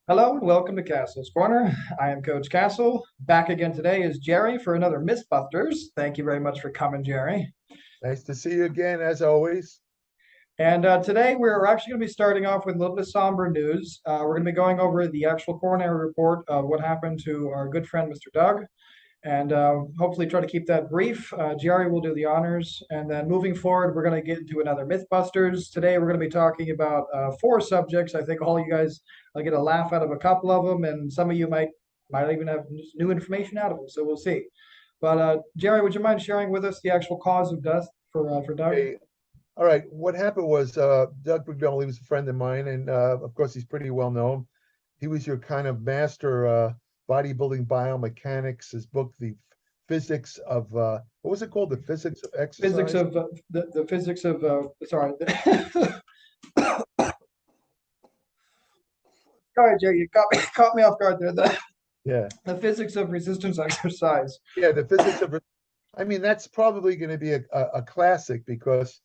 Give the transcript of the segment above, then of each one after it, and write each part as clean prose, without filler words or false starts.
Hello and welcome to Castle's Corner. I am Coach Castle. Back again today is Jerry for another Mythbusters. Thank you very much for coming, Jerry. Nice to see you again, as always. And today we're actually going to be starting off with a little bit of somber news. We're going to be going over the actual coronary report of what happened to our good friend, Mr. Doug, and hopefully try to keep that brief. Jerry will do the honors. And then moving forward, we're going to get into another Mythbusters. Today, we're going to be talking about four subjects. I think all you guys will get a laugh out of a couple of them, and some of you might even have new information out of them. So we'll see. But Jerry, would you mind sharing with us the actual cause of death for Doug? Hey, all right. What happened was Doug Brignoli was a friend of mine, and of course, he's pretty well known. He was your kind of master bodybuilding biomechanics. His book, The Physics of, what was it called? The Physics of Physics Exercise? of the physics of sorry. Sorry, Jerry, you caught me off guard there. Yeah. The physics of resistance exercise. Yeah, the physics of, I mean, that's probably going to be a classic because,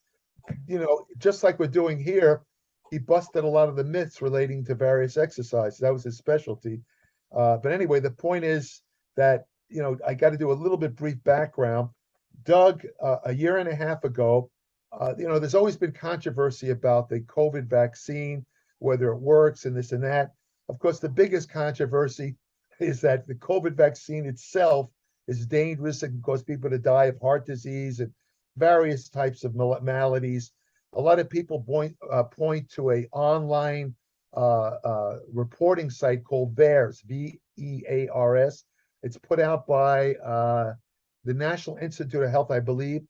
just like we're doing here, he busted a lot of the myths relating to various exercises. That was his specialty. But anyway, the point is that, I got to do a little bit brief background. Doug, a year and a half ago, there's always been controversy about the COVID vaccine, whether it works and this and that. Of course, the biggest controversy is that the COVID vaccine itself is dangerous and can cause people to die of heart disease and various types of maladies. A lot of people point to a online reporting site called VAERS, VEARS. It's put out by the National Institute of Health, I believe.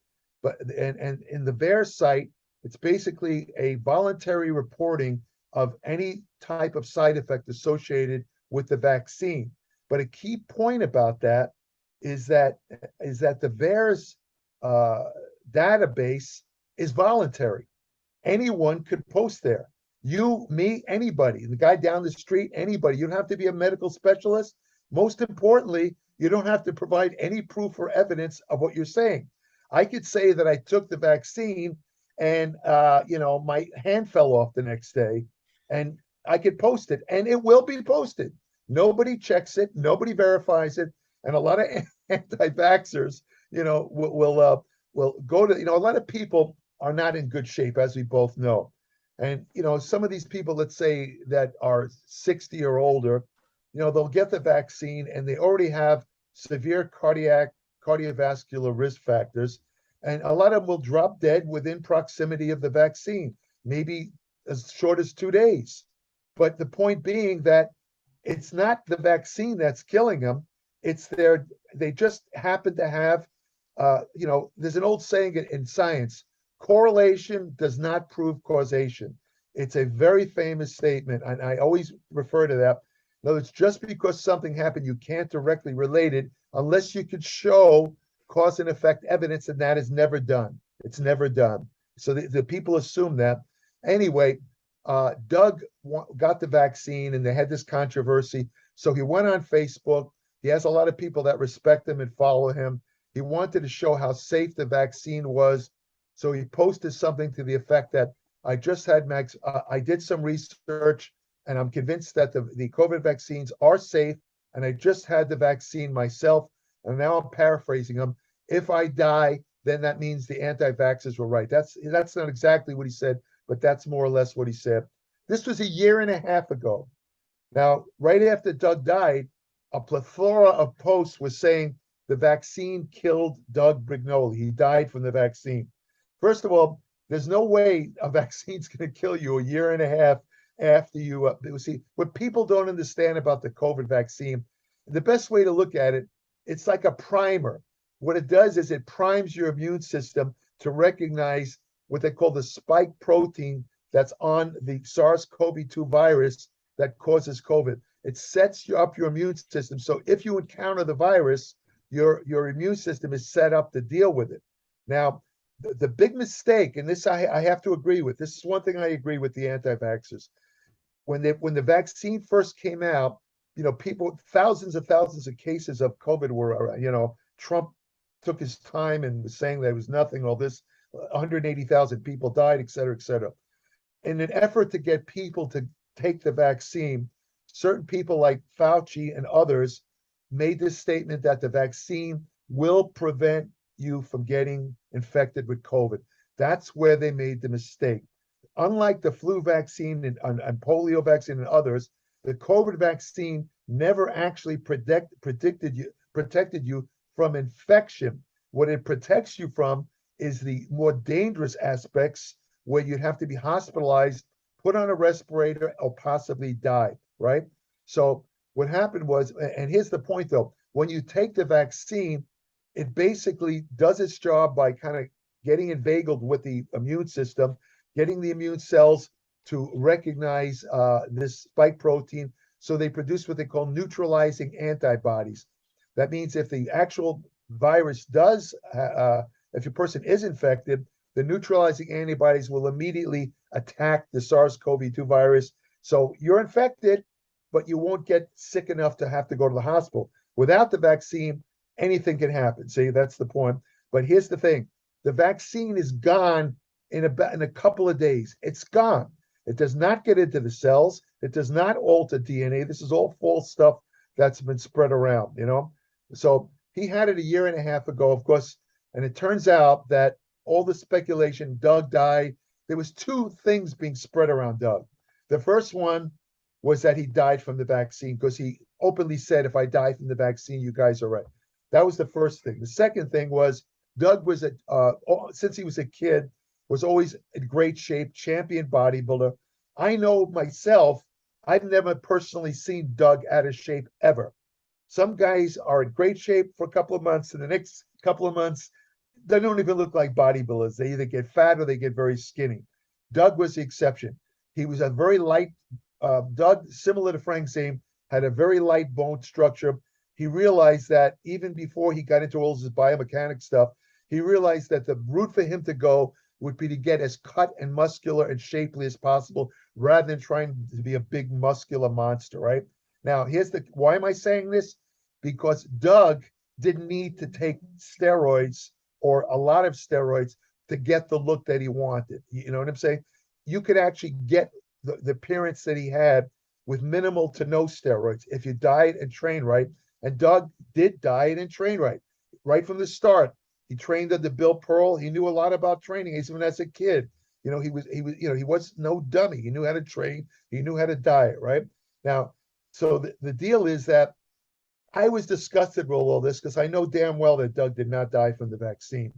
But and in the VAERS site, it's basically a voluntary reporting of any type of side effect associated with the vaccine. But a key point about that is that the VAERS database is voluntary. Anyone could post there. You, me, anybody, the guy down the street, anybody. You don't have to be a medical specialist. Most importantly, you don't have to provide any proof or evidence of what you're saying. I could say that I took the vaccine and my hand fell off the next day, and I could post it, and it will be posted. Nobody checks it, nobody verifies it, and a lot of anti-vaxxers, will go to, a lot of people are not in good shape, as we both know. And, some of these people, let's say, that are 60 or older, they'll get the vaccine and they already have severe cardiovascular risk factors. And a lot of them will drop dead within proximity of the vaccine, maybe as short as 2 days. But the point being that it's not the vaccine that's killing them. It's they just happen to have, there's an old saying in science, correlation does not prove causation. It's a very famous statement, and I always refer to that. No, it's just because something happened, you can't directly relate it unless you could show cause and effect evidence, and that is never done. It's never done. So the people assume that. Anyway, Doug got the vaccine, and they had this controversy. So he went on Facebook. He has a lot of people that respect him and follow him. He wanted to show how safe the vaccine was. So he posted something to the effect that I just had I did some research, and I'm convinced that the COVID vaccines are safe. And I just had the vaccine myself. And now I'm paraphrasing him. If I die, then that means the anti-vaxxers were right. That's not exactly what he said, but that's more or less what he said. This was a year and a half ago. Now, right after Doug died, a plethora of posts was saying the vaccine killed Doug Brignoli. He died from the vaccine. First of all, there's no way a vaccine's going to kill you a year and a half after you see what people don't understand about the COVID vaccine. The best way to look at it, it's like a primer. What it does is it primes your immune system to recognize what they call the spike protein that's on the SARS-CoV-2 virus that causes COVID. It sets you up your immune system. So if you encounter the virus, your immune system is set up to deal with it. Now, the big mistake, and this I have to agree with, this is one thing I agree with the anti-vaxxers. When the vaccine first came out, thousands of cases of COVID were, Trump took his time and was saying that it was nothing, all this, 180,000 people died, et cetera, et cetera. In an effort to get people to take the vaccine, certain people like Fauci and others made this statement that the vaccine will prevent you from getting infected with COVID. That's where they made the mistake. Unlike the flu vaccine and polio vaccine and others, the COVID vaccine never actually protected you from infection. What it protects you from is the more dangerous aspects where you'd have to be hospitalized, put on a respirator, or possibly die, right? So what happened was, and here's the point though, when you take the vaccine, it basically does its job by kind of getting inveigled with the immune system, getting the immune cells to recognize this spike protein. So they produce what they call neutralizing antibodies. That means if the actual virus does, if a person is infected, the neutralizing antibodies will immediately attack the SARS-CoV-2 virus. So you're infected, but you won't get sick enough to have to go to the hospital. Without the vaccine, anything can happen. See, that's the point. But here's the thing. The vaccine is gone in a couple of days. It's gone. It does not get into the cells. It does not alter DNA. This is all false stuff that's been spread around, you know? So he had it a year and a half ago, of course, and it turns out that all the speculation, Doug died. There was two things being spread around Doug. The first one was that he died from the vaccine because he openly said, if I die from the vaccine, you guys are right. That was the first thing. The second thing was Doug was, since he was a kid, was always in great shape, champion bodybuilder. I know myself, I've never personally seen Doug out of shape ever. Some guys are in great shape for a couple of months, and the next couple of months, they don't even look like bodybuilders. They either get fat or they get very skinny. Doug was the exception. He was a very light, Doug, similar to Frank Zane, had a very light bone structure. He realized that even before he got into all this biomechanics stuff, he realized that the route for him to go would be to get as cut and muscular and shapely as possible rather than trying to be a big muscular monster, right? Now, why am I saying this? Because Doug didn't need to take steroids or a lot of steroids to get the look that he wanted. You know what I'm saying? You could actually get the appearance that he had with minimal to no steroids if you diet and train right. And Doug did diet and train right from the start. He trained under Bill Pearl. He knew a lot about training, even as a kid. You know, he was no dummy. He knew how to train. He knew how to diet, right? Now, so the deal is that I was disgusted with all this because I know damn well that Doug did not die from the vaccine.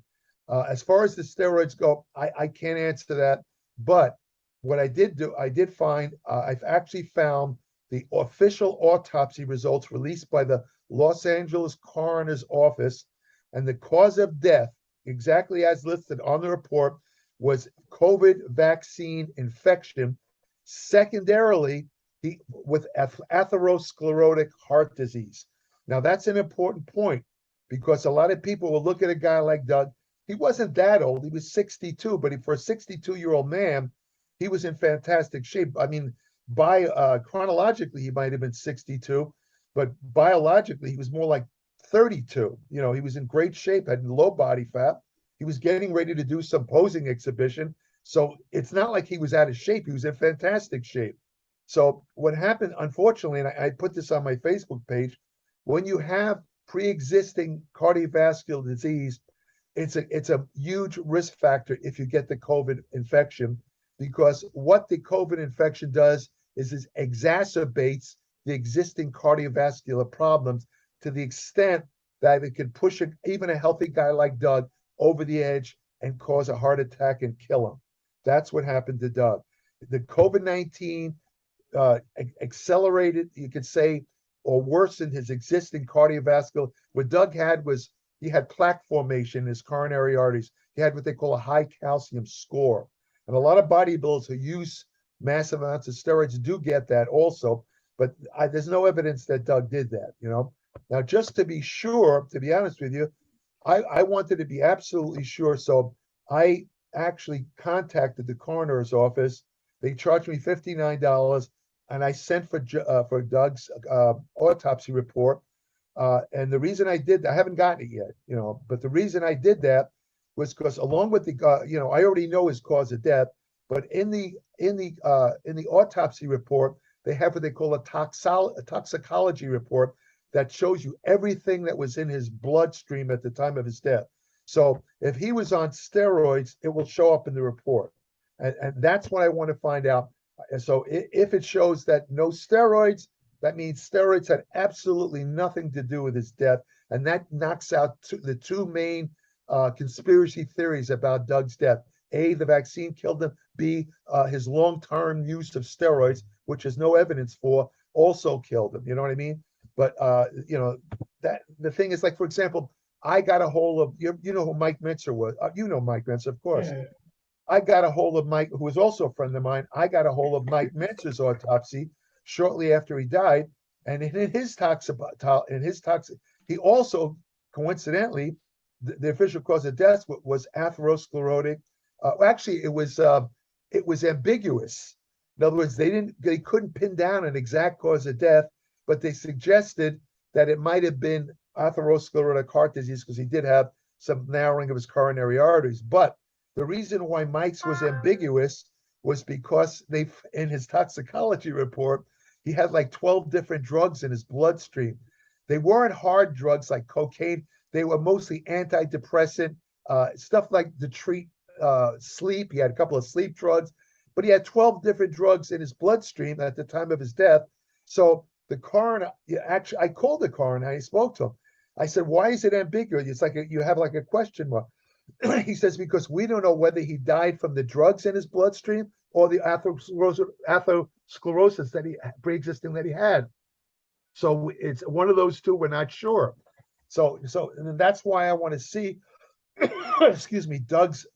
As far as the steroids go, I can't answer that. But what I did do, I did find, I've actually found the official autopsy results released by the Los Angeles Coroner's Office, and the cause of death, exactly as listed on the report, was COVID vaccine infection, secondarily with atherosclerotic heart disease. Now, that's an important point because a lot of people will look at a guy like Doug. He wasn't that old. He was 62, but for a 62-year-old man, he was in fantastic shape. I mean, chronologically, he might have been 62, but biologically, he was more like 32. You know, he was in great shape, had low body fat. He was getting ready to do some posing exhibition. So it's not like he was out of shape. He was in fantastic shape. So what happened, unfortunately, and I put this on my Facebook page, when you have pre-existing cardiovascular disease, it's a huge risk factor if you get the COVID infection, because what the COVID infection does is it exacerbates the existing cardiovascular problems to the extent that it can push even a healthy guy like Doug over the edge and cause a heart attack and kill him. That's what happened to Doug. The COVID-19 accelerated, you could say, or worsened his existing cardiovascular. What Doug had was he had plaque formation in his coronary arteries. He had what they call a high calcium score. And a lot of bodybuilders who use massive amounts of steroids do get that also, but there's no evidence that Doug did that, you know. Now, just to be sure, to be honest with you, I wanted to be absolutely sure. So I actually contacted the coroner's office. They charged me $59, and I sent for Doug's autopsy report. And the reason I did that, I haven't gotten it yet, you know, but the reason I did that was because along with the, I already know his cause of death, but in the autopsy report, they have what they call a toxicology report that shows you everything that was in his bloodstream at the time of his death. So if he was on steroids, it will show up in the report. And that's what I want to find out. And so if it shows that no steroids, that means steroids had absolutely nothing to do with his death. And that knocks out the two main conspiracy theories about Doug's death. A, the vaccine killed him. B, his long-term use of steroids, which there's no evidence for, also killed him. You know what I mean? But that the thing is, like, for example, I got a hold of you know who Mike Mentzer was. You know Mike Mentzer, of course. Yeah. I got a hold of Mike, who was also a friend of mine. I got a hold of Mike Mentzer's autopsy shortly after he died, and in his he also coincidentally the official cause of death was atherosclerotic. Actually, it was ambiguous. In other words, they couldn't pin down an exact cause of death, but they suggested that it might have been atherosclerotic heart disease because he did have some narrowing of his coronary arteries. But the reason why Mike's was ambiguous was because in his toxicology report, he had like 12 different drugs in his bloodstream. They weren't hard drugs like cocaine. They were mostly antidepressant, stuff like to treat sleep. He had a couple of sleep drugs, but he had 12 different drugs in his bloodstream at the time of his death. So the coroner, actually, I called the coroner. I spoke to him. I said, "Why is it ambiguous? It's like you have like a question mark." He says, "Because we don't know whether he died from the drugs in his bloodstream or the atherosclerosis that he pre-existing that he had. So it's one of those two. We're not sure. So and that's why I want to see, excuse me, Doug's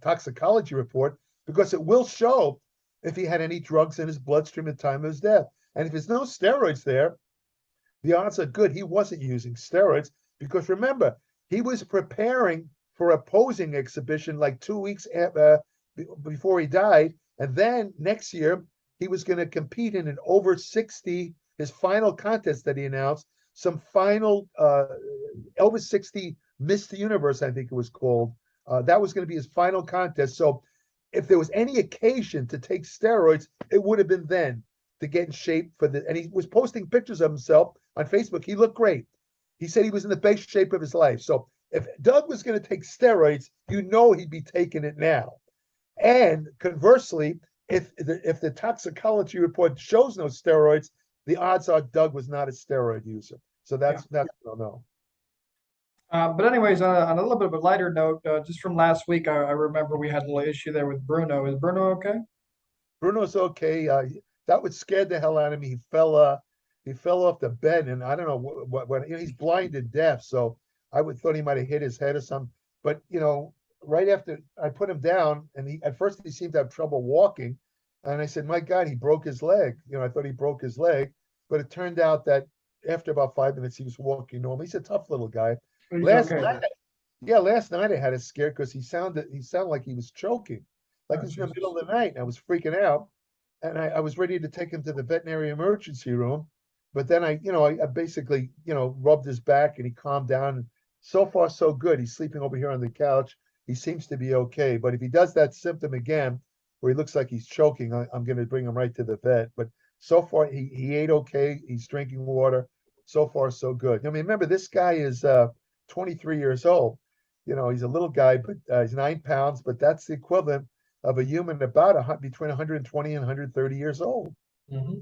toxicology report, because it will show if he had any drugs in his bloodstream at the time of his death. And if there's no steroids there, the odds are good he wasn't using steroids, because remember, he was preparing for a posing exhibition like 2 weeks before he died. And then next year, he was going to compete in an over 60, his final contest that he announced, some final over 60 Mr. Universe, I think it was called. That was going to be his final contest. So if there was any occasion to take steroids, it would have been then, to get in shape for the, and he was posting pictures of himself on Facebook. He looked great. He said he was in the best shape of his life. So if Doug was going to take steroids, he'd be taking it now. And conversely, if the toxicology report shows no steroids, the odds are Doug was not a steroid user. So that's I don't know. But anyways, on a little bit of a lighter note, just from last week, I remember we had a little issue there with Bruno. Is Bruno okay? Bruno's okay. That would scare the hell out of me. He fell off the bed, and I don't know what he's blind and deaf, so I would thought he might have hit his head or something. But right after I put him down, and at first he seemed to have trouble walking, and I said, "My God, he broke his leg." I thought he broke his leg, but it turned out that after about 5 minutes he was walking normal. He's a tough little guy. He's Last okay. last night I had a scare because he sounded like he was choking, like it was in the middle of the night. And I was freaking out, and I was ready to take him to the veterinary emergency room, but then I basically rubbed his back and he calmed down. So far so good. He's sleeping over here on the couch. He seems to be okay. But if he does that symptom again, where he looks like he's choking, I'm going to bring him right to the vet. But so far he ate okay. He's drinking water. So far so good. I mean, remember, this guy is 23 years old. He's a little guy, but he's 9 pounds. But that's the equivalent of a human about between 120 and 130 years old. Mm-hmm.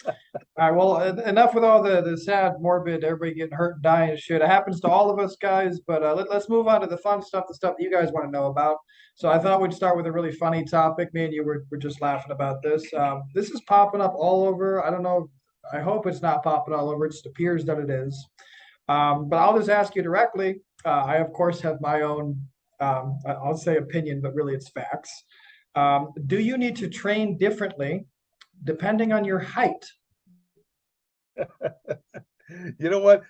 All right, well, enough with all the sad, morbid, everybody getting hurt and dying and shit. It happens to all of us, guys, but let's move on to the fun stuff, the stuff that you guys want to know about. So I thought we'd start with a really funny topic. Me and you were just laughing about this. This is popping up all over. I don't know. I hope it's not popping all over. It just appears that it is. But I'll just ask you directly. I, of course, have my own, I'll say opinion, but really it's facts. Do you need to train differently depending on your height? You know what?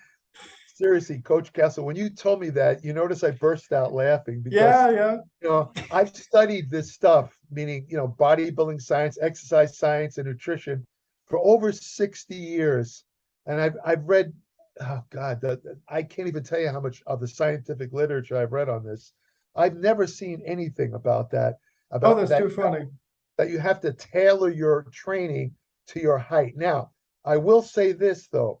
Seriously, Coach Castle, when you told me that, you notice I burst out laughing because Yeah. I've studied this stuff, meaning bodybuilding science, exercise science, and nutrition for over 60 years. And I've read, oh God, I can't even tell you how much of the scientific literature I've read on this. I've never seen anything about that. Oh, that's too funny. that you have to tailor your training to your height. Now, I will say this though,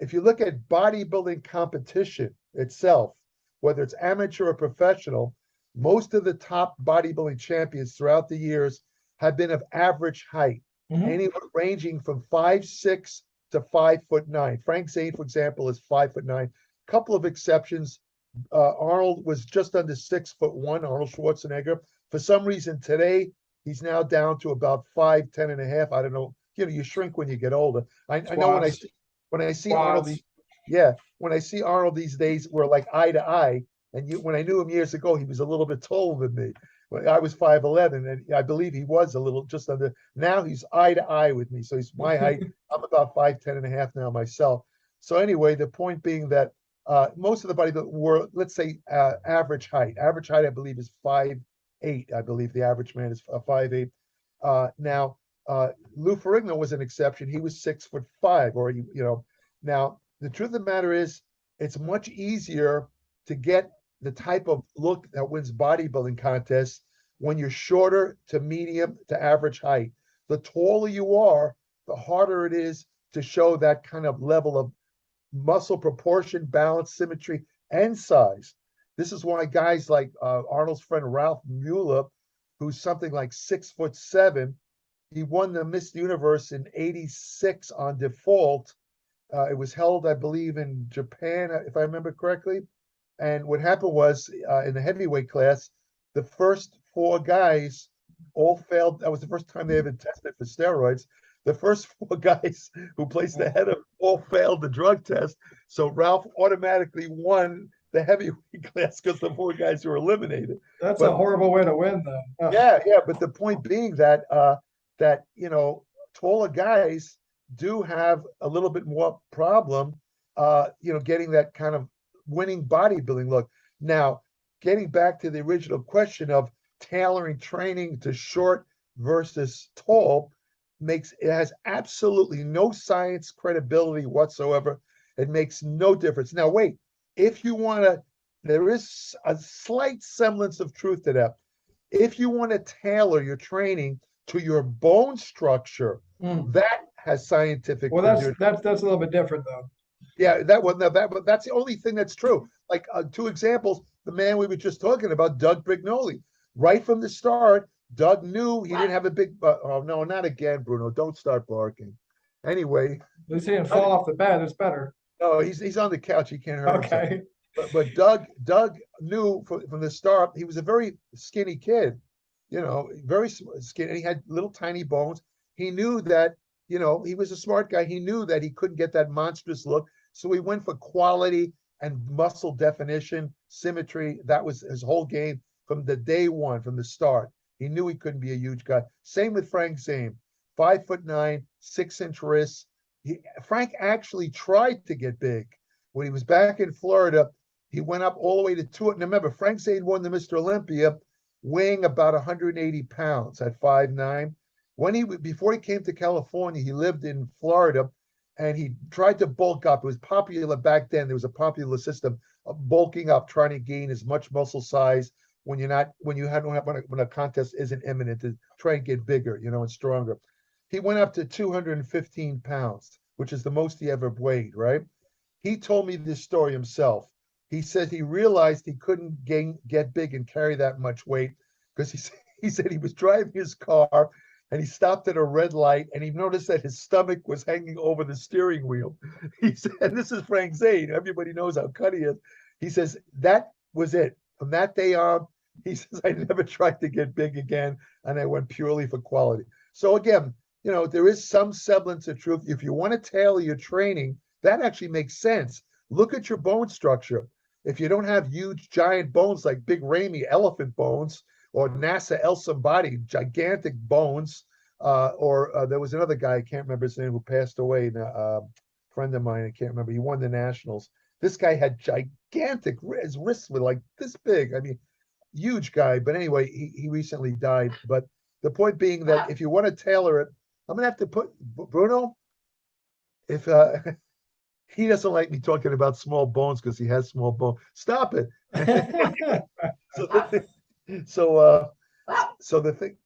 if you look at bodybuilding competition itself, whether it's amateur or professional, most of the top bodybuilding champions throughout the years have been of average height, anywhere ranging from 5'6" to 5'9". Frank Zane, for example, is 5'9". Couple of exceptions. Arnold was just under 6'1", Arnold Schwarzenegger. For some reason today, he's now down to about 5'10" and a half. I don't know. You shrink when you get older. I know when I see Arnold, when I see Arnold these days, we're like eye to eye. And when I knew him years ago, he was a little bit taller than me. I was 5'11", and I believe he was a little just under. Now he's eye to eye with me, so he's my height. I'm about 5'10" and a half now myself. So anyway, the point being that most of the body were, let's say, average height. Average height, I believe, is 5'8". I believe the average man is 5'8". Now, Lou Ferrigno was an exception. He was 6'5", or Now, the truth of the matter is, it's much easier to get the type of look that wins bodybuilding contests when you're shorter to medium to average height. The taller you are, the harder it is to show that kind of level of muscle proportion, balance, symmetry, and size. This is why guys like Arnold's friend Ralph Mueller, who's something like 6'7", he won the Miss Universe in '86 on default. It was held, I believe, in Japan, if I remember correctly. And what happened was, in the heavyweight class, the first 4 guys all failed. That was the first time they ever tested for steroids. The first 4 guys who placed ahead of all failed the drug test. So Ralph automatically won the heavyweight class because the 4 guys were eliminated. That's a horrible way to win, though. Yeah. But the point being that taller guys do have a little bit more problem, getting that kind of winning bodybuilding look. Now, getting back to the original question of tailoring training to short versus tall, it has absolutely no science credibility whatsoever. It makes no difference. Now, wait, if you want to, there is a slight semblance of truth to that. If you want to tailor your training to your bone structure, that has scientific. Well, that's a little bit different, though. Yeah, that's the only thing that's true. Like 2 examples, the man we were just talking about, Doug Brignoli. Right from the start, Doug knew he didn't have a big. Oh no, not again, Bruno! Don't start barking. Anyway, at least he didn't fall off the bed. It's better. No, he's on the couch. He can't hurt himself. Okay. But Doug knew from the start. He was a very skinny kid, very skinny. He had little tiny bones. He knew that, he was a smart guy. He knew that he couldn't get that monstrous look. So he went for quality and muscle definition, symmetry. That was his whole game from the day one, from the start. He knew he couldn't be a huge guy. Same with Frank Zane, 5'9", 6-inch wrists. Frank actually tried to get big. When he was back in Florida, he went up all the way to 2. And remember, Frank Zane won the Mr. Olympia, weighing about 180 pounds at 5'9". Before he came to California, he lived in Florida, and he tried to bulk up. It was popular back then. There was a popular system of bulking up, trying to gain as much muscle size when a contest isn't imminent, to try and get bigger, and stronger. He went up to 215 pounds, which is the most he ever weighed, right? He told me this story himself. He said he realized he couldn't get big and carry that much weight because he said he was driving his car and he stopped at a red light and he noticed that his stomach was hanging over the steering wheel. He said, and this is Frank Zane. Everybody knows how cut he is. He says, that was it. From that day on, he says, I never tried to get big again, and I went purely for quality. So again, there is some semblance of truth. If you want to tailor your training, that actually makes sense. Look at your bone structure. If you don't have huge, giant bones like Big Ramy, elephant bones, or NASA El Sambadi, gigantic bones, or there was another guy, I can't remember his name, who passed away, a friend of mine, I can't remember, he won the Nationals. This guy had gigantic, his wrists were like this big, I mean, huge guy, but anyway, he recently died. But the point being that if you want to tailor it, I'm going to have to put, Bruno, if he doesn't like me talking about small bones because he has small bones, stop it. So the thing,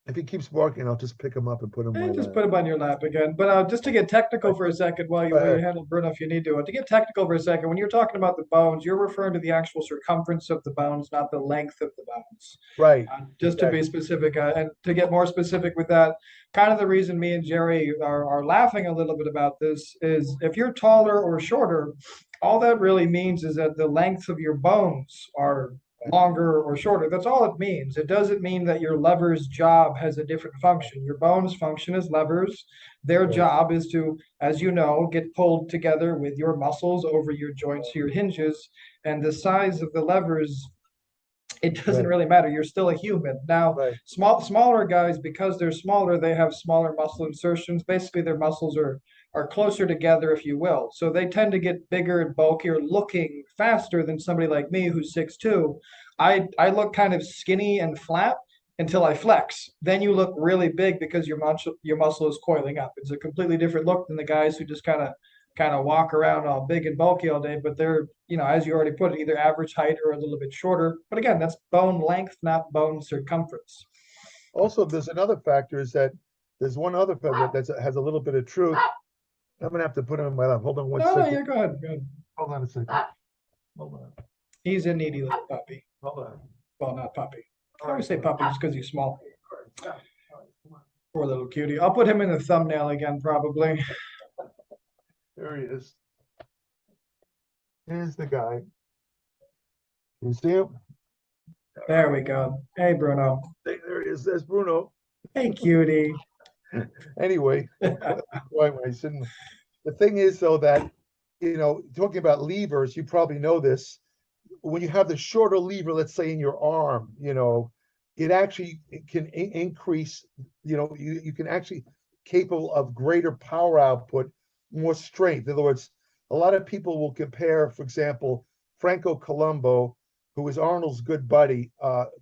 If he keeps barking, I'll just pick him up and put him in my And just lap. put him on your lap again. But just to get technical for a second, while you handle Bruno, if you need to get technical for a second, when you're talking about the bones, you're referring to the actual circumference of the bones, not the length of the bones. Right. Just to be Exactly. specific, and to get more specific with that, kind of the reason me and Jerry are laughing a little bit about this is if you're taller or shorter, all that really means is that the length of your bones are longer or shorter. That's all it means. It doesn't mean that your lever's job has a different function. Your bones function as levers. Their Right. job is to, as you know, get pulled together with your muscles over your joints, your hinges, and the size of the levers, it doesn't Right. really matter. You're still a human. Now, Right. smaller guys, because they're smaller, they have smaller muscle insertions. Basically, their muscles are closer together, if you will. So they tend to get bigger and bulkier, looking faster than somebody like me who's 6'2". I look kind of skinny and flat until I flex. Then you look really big because your muscle is coiling up. It's a completely different look than the guys who just kind of walk around all big and bulky all day, but they're, as you already put it, either average height or a little bit shorter. But again, that's bone length, not bone circumference. Also, there's another factor is that there's one other factor that has a little bit of truth. I'm gonna have to put him in my lap. Hold on one Oh, second. yeah, go ahead. Go ahead. Hold on a second. Hold on. He's a needy little puppy. Hold on. Well, not puppy. I always say puppy just because he's small. Poor little cutie. I'll put him in the thumbnail again, probably. There he is. Here's the guy. You see him? There we go. Hey, Bruno. There he is. There's Bruno. Hey, cutie. Anyway, why am I sitting? The thing is, though, that talking about levers, you probably know this. When you have the shorter lever, let's say in your arm, it actually can increase. You can actually capable of greater power output, more strength. In other words, a lot of people will compare, for example, Franco Columbu, who was Arnold's good buddy.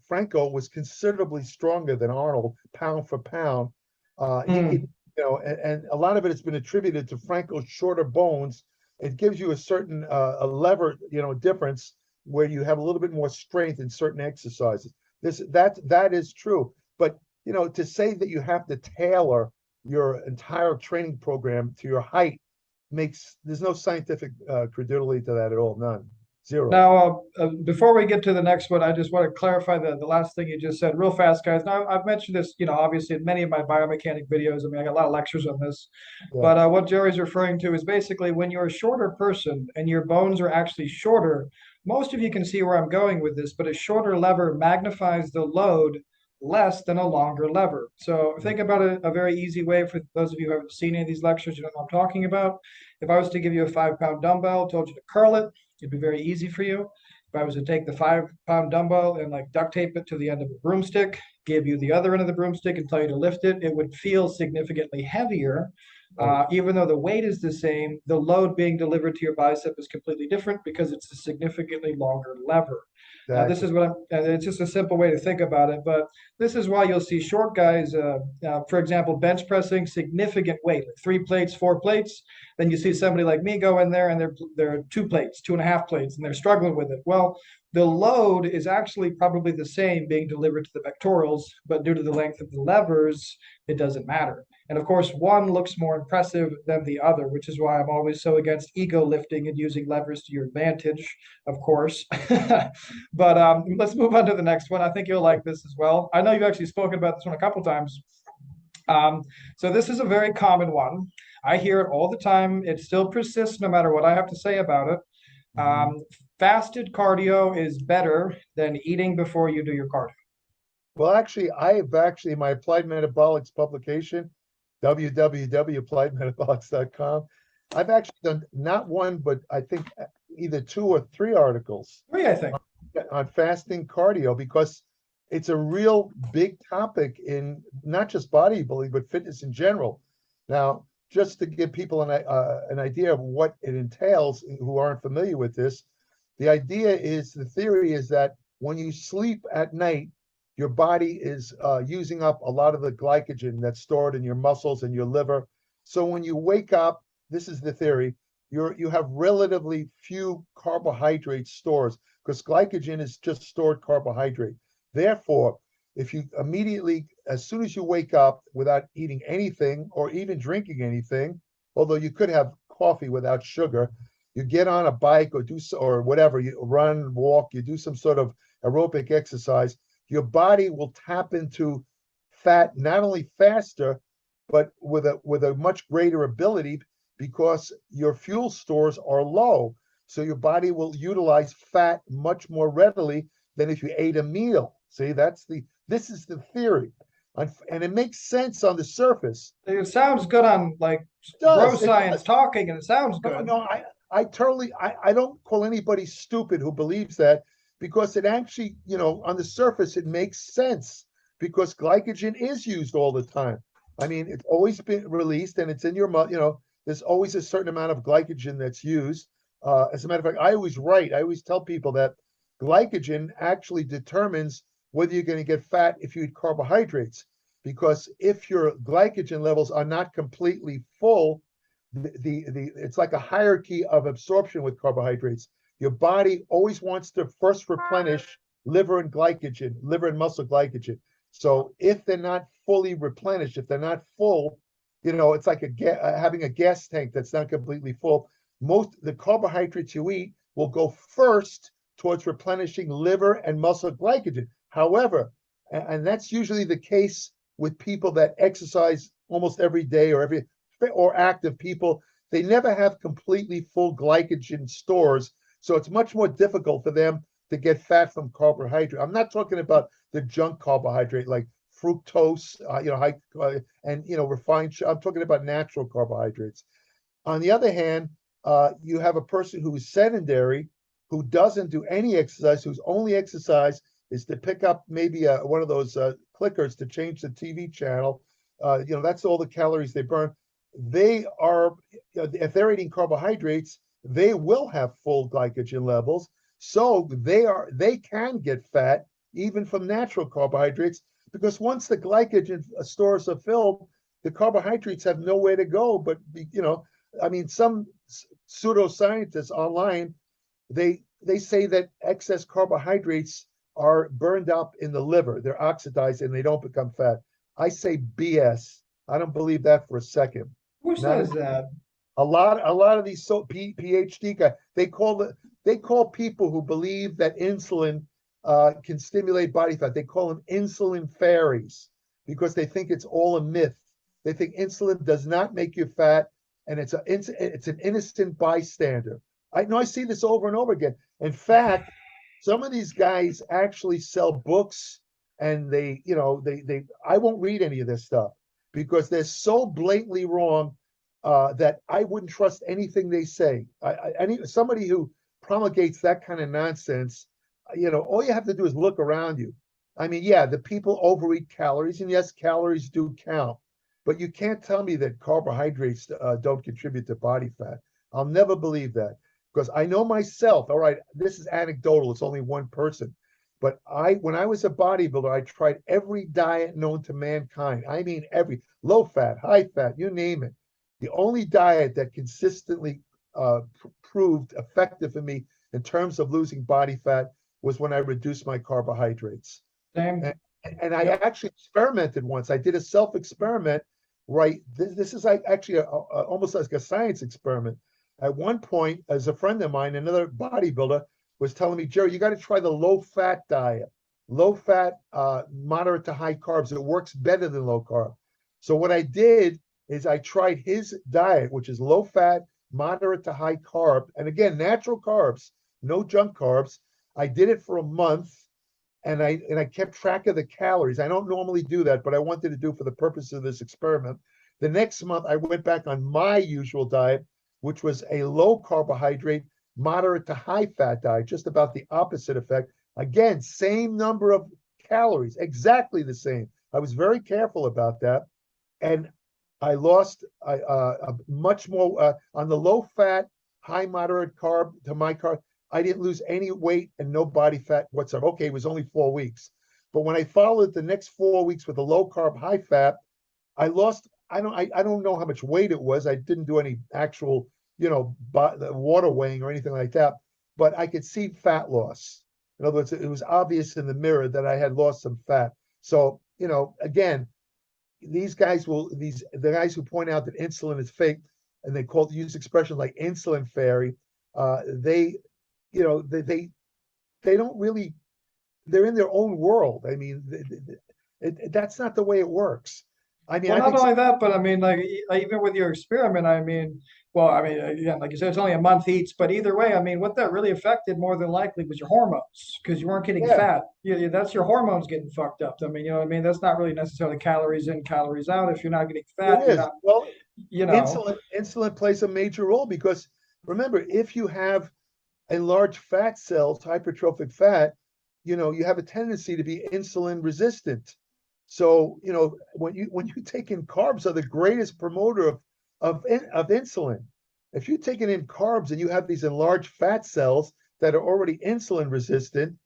Franco was considerably stronger than Arnold, pound for pound. And a lot of it has been attributed to Franco's shorter bones. It gives you a certain a lever, difference where you have a little bit more strength in certain exercises. That is true. But to say that you have to tailor your entire training program to your height there's no scientific credulity to that at all. None. Zero. Now, before we get to the next one, I just want to clarify the last thing you just said real fast, guys. Now, I've mentioned this, obviously in many of my biomechanic videos. I mean, I got a lot of lectures on this. Yeah. But what Jerry's referring to is basically when you're a shorter person and your bones are actually shorter, most of you can see where I'm going with this, but a shorter lever magnifies the load less than a longer lever. So think about a very easy way for those of you who haven't seen any of these lectures, you know what I'm talking about. If I was to give you a 5-pound dumbbell, told you to curl it, it'd be very easy for you. If I was to take the 5-pound dumbbell and like duct tape it to the end of a broomstick, give you the other end of the broomstick and tell you to lift it, it would feel significantly heavier. Even though the weight is the same, the load being delivered to your bicep is completely different because it's a significantly longer lever. Now, this is it's just a simple way to think about it, but this is why you'll see short guys, for example, bench pressing significant weight, like 3 plates, 4 plates. Then you see somebody like me go in there and they're 2 plates, 2.5 plates, and they're struggling with it. Well, the load is actually probably the same being delivered to the pectorals, but due to the length of the levers, it doesn't matter. And of course, one looks more impressive than the other, which is why I'm always so against ego lifting and using levers to your advantage, of course. But let's move on to the next one. I think you'll like this as well. I know you've actually spoken about this one a couple times. So this is a very common one. I hear it all the time. It still persists no matter what I have to say about it. Fasted cardio is better than eating before you do your cardio. Well, actually, my Applied Metabolics publication, www.appliedmetabolics.com. I've actually done not one, but I think either 2 or 3 articles. 3, I think. On fasting cardio, because it's a real big topic in not just bodybuilding, but fitness in general. Now, just to give people an idea of what it entails who aren't familiar with this, the theory is that when you sleep at night, your body is using up a lot of the glycogen that's stored in your muscles and your liver. So when you wake up, this is the theory, you have relatively few carbohydrate stores because glycogen is just stored carbohydrate. Therefore, if you immediately, as soon as you wake up without eating anything or even drinking anything, although you could have coffee without sugar, you get on a bike or or whatever, you run, walk, you do some sort of aerobic exercise, your body will tap into fat not only faster, but with a much greater ability because your fuel stores are low. So your body will utilize fat much more readily than if you ate a meal. See, this is the theory. And it makes sense on the surface. It sounds good on like It bro does. It science does. talking, and it sounds No, good. no, I don't call anybody stupid who believes that because it actually, on the surface, it makes sense because glycogen is used all the time. I mean, it's always been released and it's in your mouth, there's always a certain amount of glycogen that's used. As a matter of fact, I always tell people that glycogen actually determines whether you're going to get fat if you eat carbohydrates. Because if your glycogen levels are not completely full, it's like a hierarchy of absorption with carbohydrates. Your body always wants to first replenish liver and glycogen, liver and muscle glycogen. So if they're not fully replenished, if they're not full, it's like having a gas tank that's not completely full. Most the carbohydrates you eat will go first towards replenishing liver and muscle glycogen. However, and that's usually the case with people that exercise almost every day or active people, they never have completely full glycogen stores. So it's much more difficult for them to get fat from carbohydrate. I'm not talking about the junk carbohydrate like fructose, high and refined. I'm talking about natural carbohydrates. On the other hand, you have a person who is sedentary, who doesn't do any exercise, whose only exercise is to pick up maybe one of those clickers to change the TV channel. That's all the calories they burn. They are, if they're eating carbohydrates, they will have full glycogen levels. So they can get fat even from natural carbohydrates because once the glycogen stores are filled, the carbohydrates have nowhere to go. But some pseudoscientists online, they say that excess carbohydrates are burned up in the liver. They're oxidized and they don't become fat. I say BS. I don't believe that for a second. Who Not says that? a lot of these PhD guys, they call people who believe that insulin can stimulate body fat. They call them insulin fairies because they think it's all a myth. They think insulin does not make you fat, and it's an innocent bystander. I see this over and over again. In fact, some of these guys actually sell books, and they I won't read any of this stuff because they're so blatantly wrong that I wouldn't trust anything they say. Somebody who promulgates that kind of nonsense, all you have to do is look around you. I mean, yeah, the people overeat calories, and yes, calories do count, but you can't tell me that carbohydrates don't contribute to body fat. I'll never believe that because I know myself. All right, this is anecdotal. It's only one person. But when I was a bodybuilder, I tried every diet known to mankind. I mean, every low fat, high fat, you name it. The only diet that consistently proved effective for me in terms of losing body fat was when I reduced my carbohydrates. Same. And I Yep. actually experimented once. I did a self-experiment, right? This is actually almost like a science experiment. At one point, as a friend of mine, another bodybuilder, was telling me, Jerry, you got to try the low-fat diet. Low-fat, moderate to high carbs. It works better than low carb. So what I did is I tried his diet, which is low-fat, moderate to high carb, and again, natural carbs, no junk carbs. I did it for a month, and I kept track of the calories. I don't normally do that, but I wanted to do for the purpose of this experiment. The next month, I went back on my usual diet, which was a low carbohydrate, moderate to high fat diet, just about the opposite effect. Again, same number of calories, exactly the same. I was very careful about that. And I lost much more on the low fat, high moderate carb to my carb. I didn't lose any weight and no body fat whatsoever. Okay, it was only 4 weeks. But when I followed the next 4 weeks with a low carb, high fat, I lost, I don't know how much weight it was. I didn't do any actual, water weighing or anything like that, but I could see fat loss. In other words, it was obvious in the mirror that I had lost some fat. So, again, the guys who point out that insulin is fake, and they use expressions like insulin fairy, they, they don't really, they're in their own world. I mean, that's not the way it works. I mean, Well, I not think, only that, but I mean, like even with your experiment, I mean, well, I mean, again, like you said, it's only a month each, but either way, I mean, what that really affected more than likely was your hormones because you weren't getting yeah, fat. That's your hormones getting fucked up. I mean, you know what I mean? That's not really necessarily calories in, calories out. If you're not getting it fat, you're is. not, Well, you know. insulin plays a major role because remember, if you have enlarged fat cells, hypertrophic fat, you have a tendency to be insulin resistant. So, when you take in carbs are the greatest promoter of insulin. If you're taking in carbs and you have these enlarged fat cells that are already insulin resistant,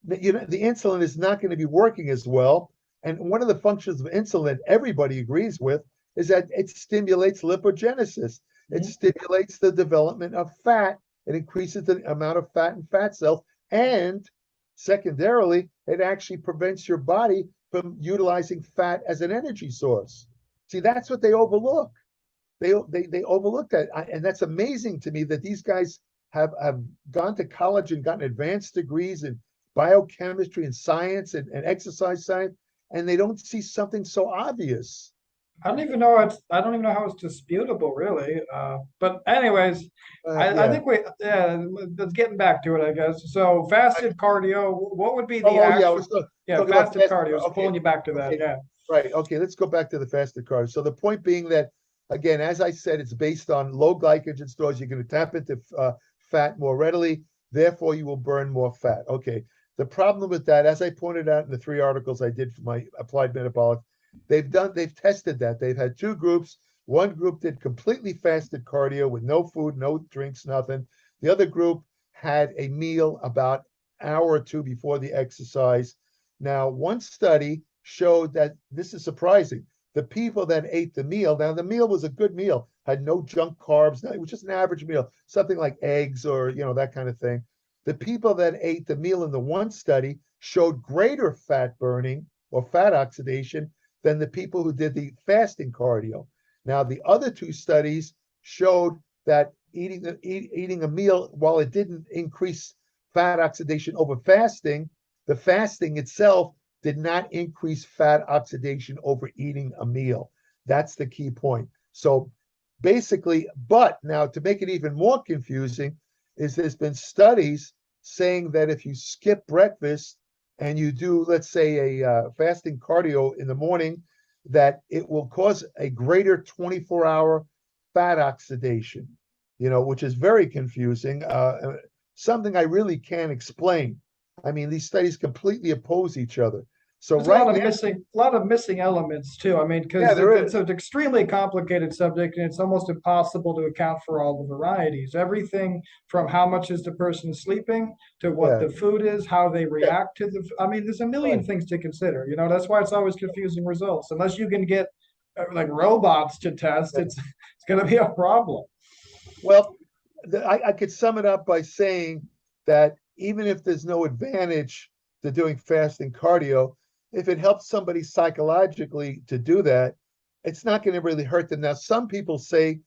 the insulin is not going to be working as well. And one of the functions of insulin everybody agrees with is that it stimulates lipogenesis. It Mhm. stimulates the development of fat. It increases the amount of fat in fat cells. And secondarily, it actually prevents your body from utilizing fat as an energy source. See, that's what they overlook. They overlook that. And that's amazing to me that these guys have gone to college and gotten advanced degrees in biochemistry and science and exercise science, and they don't see something so obvious. I don't even know how it's disputable, really. But anyways, I Yeah. think let's getting back to it, I guess. So fasted cardio, what would be the Oh, yeah. I actual, was yeah, talking about fasted fasted cardio, cardio. is Okay. pulling you back to that. Okay. Yeah. Right. Okay. Let's go back to the fasted cardio. So the point being that, again, as I said, it's based on low glycogen stores. You're going to tap into fat more readily. Therefore, you will burn more fat. Okay. The problem with that, as I pointed out in the 3 articles I did for my applied metabolic, they've tested that. They've had 2 groups. One group did completely fasted cardio with no food, no drinks, nothing. The other group had a meal about an hour or two before the exercise. Now, one study showed that this is surprising. The people that ate the meal, now the meal was a good meal, had no junk carbs. It was just an average meal, something like eggs or that kind of thing. The people that ate the meal in the one study showed greater fat burning or fat oxidation than the people who did the fasting cardio. Now, the other 2 studies showed that eating a meal, while it didn't increase fat oxidation over fasting, the fasting itself did not increase fat oxidation over eating a meal. That's the key point. So basically, but now to make it even more confusing, is there's been studies saying that if you skip breakfast and you do, let's say, a fasting cardio in the morning, that it will cause a greater 24-hour fat oxidation, which is very confusing. Something I really can't explain. I mean, these studies completely oppose each other. So There's right now, a lot of missing elements too. I mean, yeah, because there it's is. an extremely complicated subject and it's almost impossible to account for all the varieties. Everything from how much is the person sleeping to what Yeah, the food is, how they yeah, react to I mean, there's a million right. things to consider. That's why it's always confusing results. Unless you can get like robots to test, Yeah. it's going to be a problem. Well, I could sum it up by saying that even if there's no advantage to doing fasting cardio, if it helps somebody psychologically to do that, it's not going to really hurt them. Now, some people say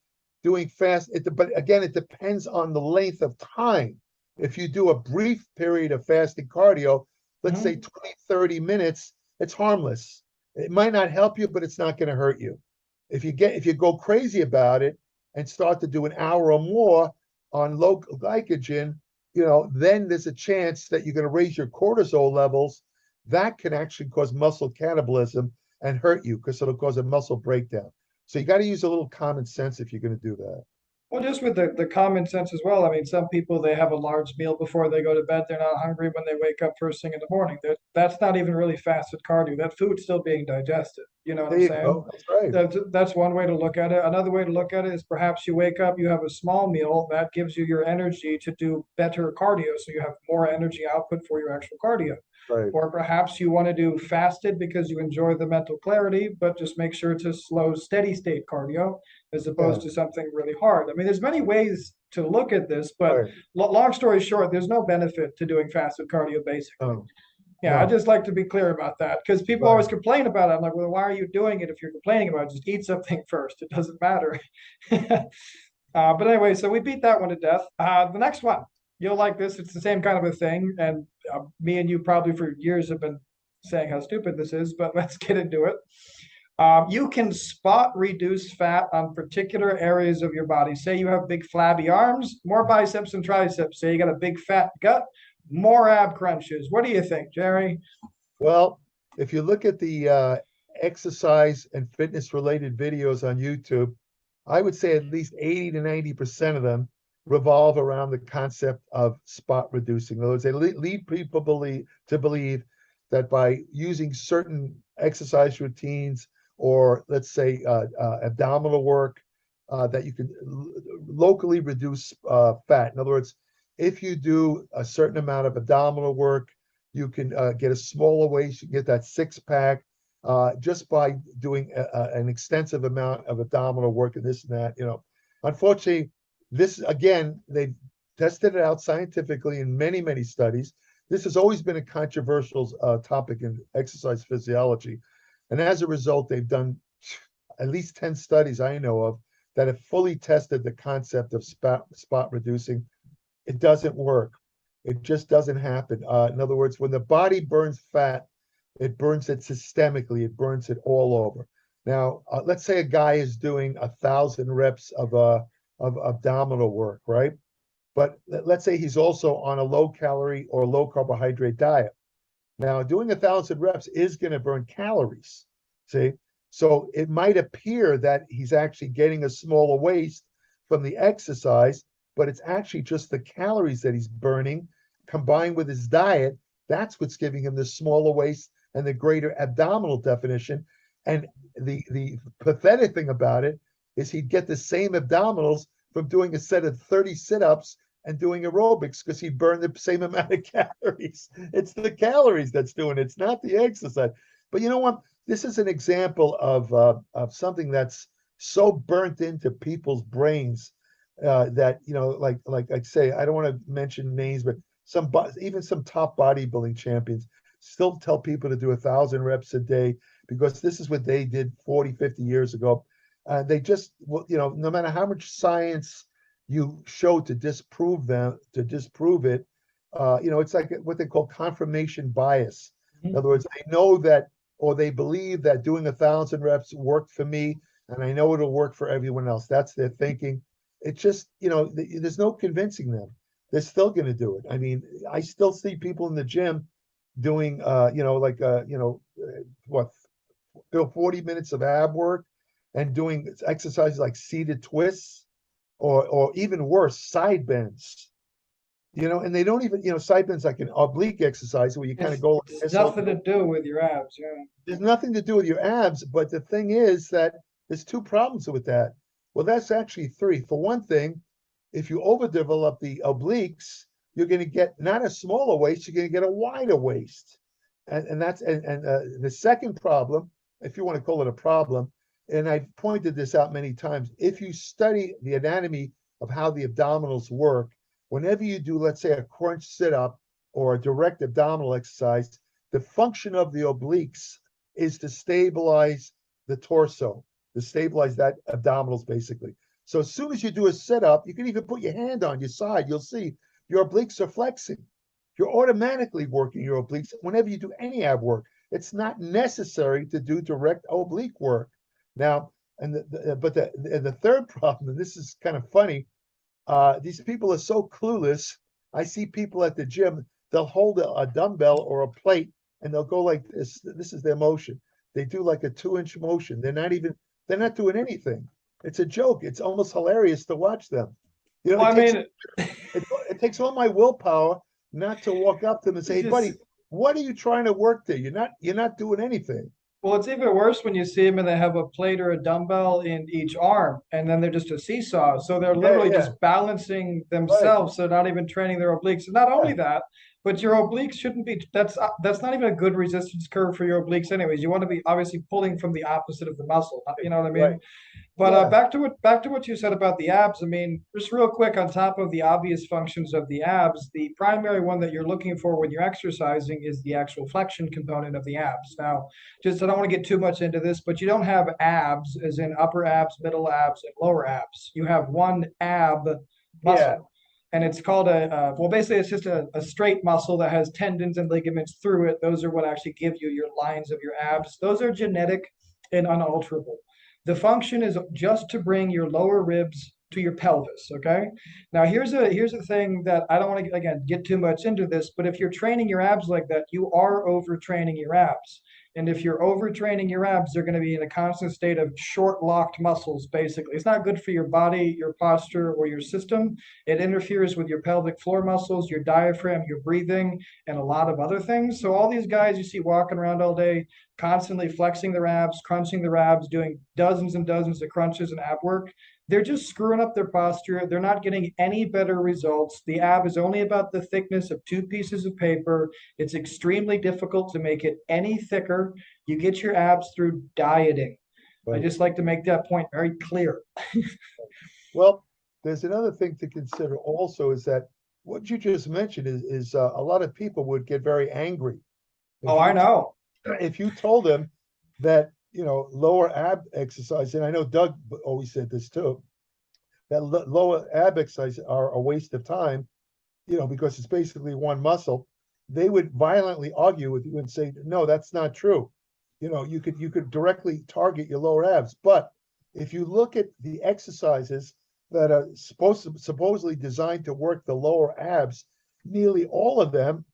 doing but again, it depends on the length of time. If you do a brief period of fasting cardio, let's say Mhm. 20, 30 minutes, it's harmless. It might not help you, but it's not going to hurt you. If you go crazy about it, and start to do an hour or more on low glycogen, then there's a chance that you're going to raise your cortisol levels. That can actually cause muscle catabolism and hurt you because it'll cause a muscle breakdown. So you got to use a little common sense if you're going to do that. Well, just with the common sense as well. I mean, some people they have a large meal before they go to bed. They're not hungry when they wake up first thing in the morning. That's not even really fasted cardio. That food's still being digested. You know what There I'm you saying? go. That's right. That's one way to look at it. Another way to look at it is perhaps you wake up, you have a small meal that gives you your energy to do better cardio, so you have more energy output for your actual cardio. Right. Or perhaps you want to do fasted because you enjoy the mental clarity, but just make sure to slow, steady state cardio as Yeah. opposed to something really hard. I mean, there's many ways to look at this, but Right. long story short, there's no benefit to doing fasted cardio basically. Oh. Yeah, I No. just like to be clear about that because people Right. always complain about it. I'm like, well, why are you doing it if you're complaining about it? Just eat something first. It doesn't matter. But anyway, so we beat that one to death. The next one, you'll like this. It's the same kind of a thing. And me and you probably for years have been saying how stupid this is, but let's get into it. You can spot reduce fat on particular areas of your body. Say you have big flabby arms, more biceps and triceps. Say you got a big fat gut, more ab crunches. What do you think, Jerry? Well, if you look at the exercise and fitness related videos on YouTube, I would say at least 80 to 90% of them revolve around the concept of spot reducing. In other words, they lead people to believe that by using certain exercise routines or let's say abdominal work, that you can locally reduce fat. In other words, if you do a certain amount of abdominal work, you can get a smaller waist, you can get that six pack just by doing an extensive amount of abdominal work and this and that. Unfortunately, this again, they've tested it out scientifically in many, many studies. This has always been a controversial topic in exercise physiology. And as a result, they've done at least 10 studies I know of that have fully tested the concept of spot reducing. It doesn't work. It just doesn't happen. In other words, when the body burns fat, it burns it systemically. It burns it all over. Now, let's say a guy is doing 1,000 reps of abdominal work, right? But let's say he's also on a low calorie or low carbohydrate diet. Now, doing 1,000 reps is going to burn calories. See, so it might appear that he's actually getting a smaller waist from the exercise, but it's actually just the calories that he's burning combined with his diet. That's what's giving him the smaller waist and the greater abdominal definition. And the pathetic thing about it is he'd get the same abdominals from doing a set of 30 sit-ups and doing aerobics because he burned the same amount of calories. It's the calories that's doing it. It's not the exercise. But you know what? This is an example of something that's so burnt into people's brains that, like I say, I don't want to mention names, but even some top bodybuilding champions still tell people to do 1,000 reps a day because this is what they did 40, 50 years ago. They just, no matter how much science you show to disprove it, it's like what they call confirmation bias. In other words, they know that, or they believe that doing 1,000 reps worked for me, and I know it'll work for everyone else. That's their thinking. It's just, there's no convincing them. They're still going to do it. I mean, I still see people in the gym doing, 40 minutes of ab work and doing exercises like seated twists or even worse, side bends. And they don't even, side bends like an oblique exercise where you kind of go like It's this. nothing to do with your abs. Yeah. There's nothing to do with your abs, but the thing is that there's two problems with that. Well, that's actually three. For one thing, if you overdevelop the obliques, you're going to get not a smaller waist, you're going to get a wider waist. And that's the second problem, if you want to call it a problem, and I've pointed this out many times, if you study the anatomy of how the abdominals work, whenever you do, let's say, a crunch sit-up or a direct abdominal exercise, the function of the obliques is to stabilize the torso, to stabilize that abdominals, basically. So as soon as you do a sit-up, you can even put your hand on your side. You'll see your obliques are flexing. You're automatically working your obliques whenever you do any ab work. It's not necessary to do direct oblique work. Now, the third problem, and this is kind of funny, these people are so clueless. I see people at the gym, they'll hold a dumbbell or a plate and they'll go like this. This is their motion. They do like a 2-inch motion. They're not doing anything. It's a joke. It's almost hilarious to watch them. It takes all my willpower not to walk up to them and say, "Hey, buddy, what are you trying to work there? You're not doing anything." Well, it's even worse when you see them and they have a plate or a dumbbell in each arm, and then they're just a seesaw. So they're literally just balancing Right. themselves. They're not even training their obliques. And not only that, But your obliques shouldn't be, that's not even a good resistance curve for your obliques anyways. You want to be obviously pulling from the opposite of the muscle. You know what I Right. mean? But Yeah. back to what you said about the abs. I mean, just real quick on top of the obvious functions of the abs, the primary one that you're looking for when you're exercising is the actual flexion component of the abs. Now, just I don't want to get too much into this, but you don't have abs as in upper abs, middle abs, and lower abs. You have one ab Yeah. muscle. And it's called well, basically, it's just a straight muscle that has tendons and ligaments through it. Those are what actually give you your lines of your abs. Those are genetic and unalterable. The function is just to bring your lower ribs to your pelvis. Okay. Now here's a thing that I don't want to again get too much into this, but if you're training your abs like that, you are overtraining your abs. And if you're overtraining your abs, they're going to be in a constant state of short locked muscles, basically. It's not good for your body, your posture, or your system. It interferes with your pelvic floor muscles, your diaphragm, your breathing, and a lot of other things. So all these guys you see walking around all day, constantly flexing their abs, crunching their abs, doing dozens and dozens of crunches and ab work. They're just screwing up their posture. They're not getting any better results. The ab is only about the thickness of two pieces of paper. It's extremely difficult to make it any thicker. You get your abs through dieting. I Right. just like to make that point very clear. Well, there's another thing to consider also is that what you just mentioned is a lot of people would get very angry Oh, if I you know. if you told them that lower ab exercise, and I know Doug always said this too, that lower ab exercise are a waste of time, because it's basically one muscle. They would violently argue with you and say, no, that's not true. You could directly target your lower abs, but if you look at the exercises that are supposedly designed to work the lower abs, nearly all of them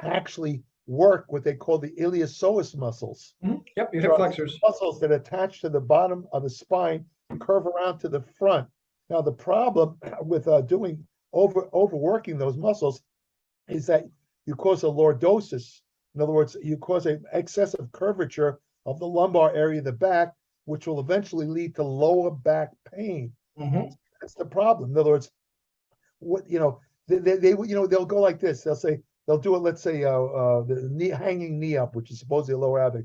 actually work what they call the iliopsoas muscles, Yep, your which hip are these flexors. muscles that attach to the bottom of the spine, curve around to the front. Now, the problem with doing overworking those muscles is that you cause a lordosis. In other words, you cause an excessive curvature of the lumbar area of the back, which will eventually lead to lower back pain. Hmm. That's the problem. In other words, what they'll go like this. They'll do it. Let's say the hanging knee up, which is supposedly a lower ab,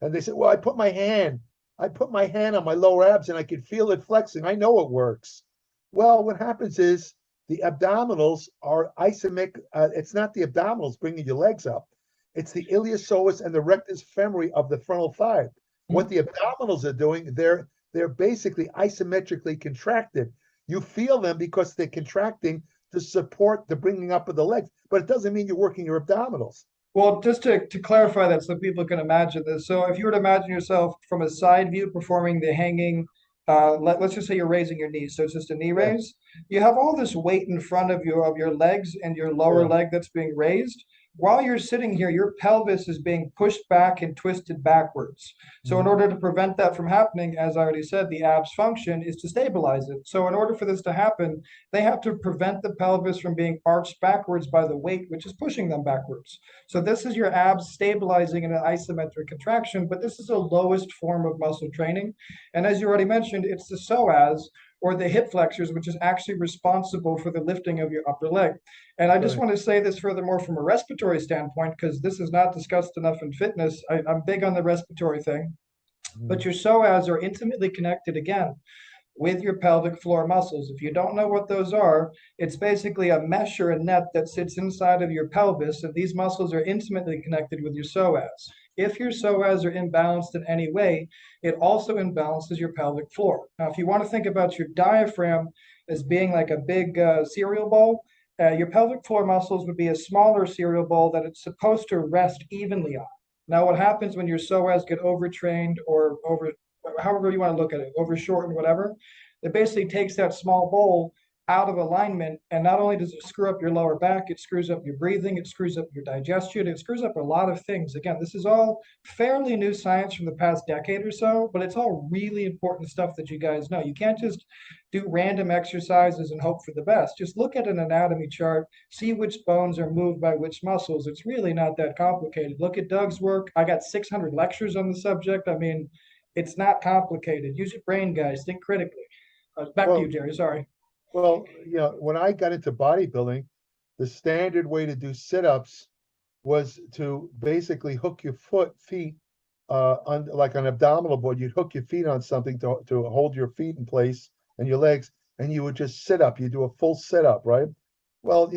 and they say, "Well, I put my hand on my lower abs, and I can feel it flexing. I know it works." Well, what happens is the abdominals are isometric. It's not the abdominals bringing your legs up; it's the iliopsoas and the rectus femoris of the frontal thigh. What the abdominals are doing, they're basically isometrically contracted. You feel them because they're contracting to support the bringing up of the legs, but it doesn't mean you're working your abdominals. Well, just to clarify that so people can imagine this. So if you were to imagine yourself from a side view performing the hanging, let's just say you're raising your knees. So it's just a knee Yeah, raise. You have all this weight in front of your legs and your lower yeah, leg that's being raised. While you're sitting here, your pelvis is being pushed back and twisted backwards. So in mhm, order to prevent that from happening, as I already said, the abs function is to stabilize it. So in order for this to happen, they have to prevent the pelvis from being arched backwards by the weight, which is pushing them backwards. So this is your abs stabilizing in an isometric contraction, but this is the lowest form of muscle training. And as you already mentioned, it's the psoas or the hip flexors, which is actually responsible for the lifting of your upper leg. And I just right, want to say this furthermore from a respiratory standpoint, because this is not discussed enough in fitness. I'm big on the respiratory thing, but mhm, your psoas are intimately connected again with your pelvic floor muscles. If you don't know what those are, it's basically a mesh or a net that sits inside of your pelvis, and these muscles are intimately connected with your psoas. If your psoas are imbalanced in any way, it also imbalances your pelvic floor. Now, if you want to think about your diaphragm as being like a big cereal bowl, your pelvic floor muscles would be a smaller cereal bowl that it's supposed to rest evenly on. Now, what happens when your psoas get overtrained or however you want to look at it, overshortened, whatever, it basically takes that small bowl out of alignment. And not only does it screw up your lower back, it screws up your breathing, it screws up your digestion, it screws up a lot of things. Again, this is all fairly new science from the past decade or so, but it's all really important stuff that you guys know. You can't just do random exercises and hope for the best. Just look at an anatomy chart, see which bones are moved by which muscles. It's really not that complicated. Look at Doug's work. I got 600 lectures on the subject. I mean, it's not complicated. Use your brain, guys. Think critically. Back to you, well, Jerry. Sorry. well, when I got into bodybuilding, the standard way to do sit-ups was to basically hook your feet on like an abdominal board. You'd hook your feet on something to hold your feet in place and your legs, and you would just sit up. You do a full sit up, right? Well,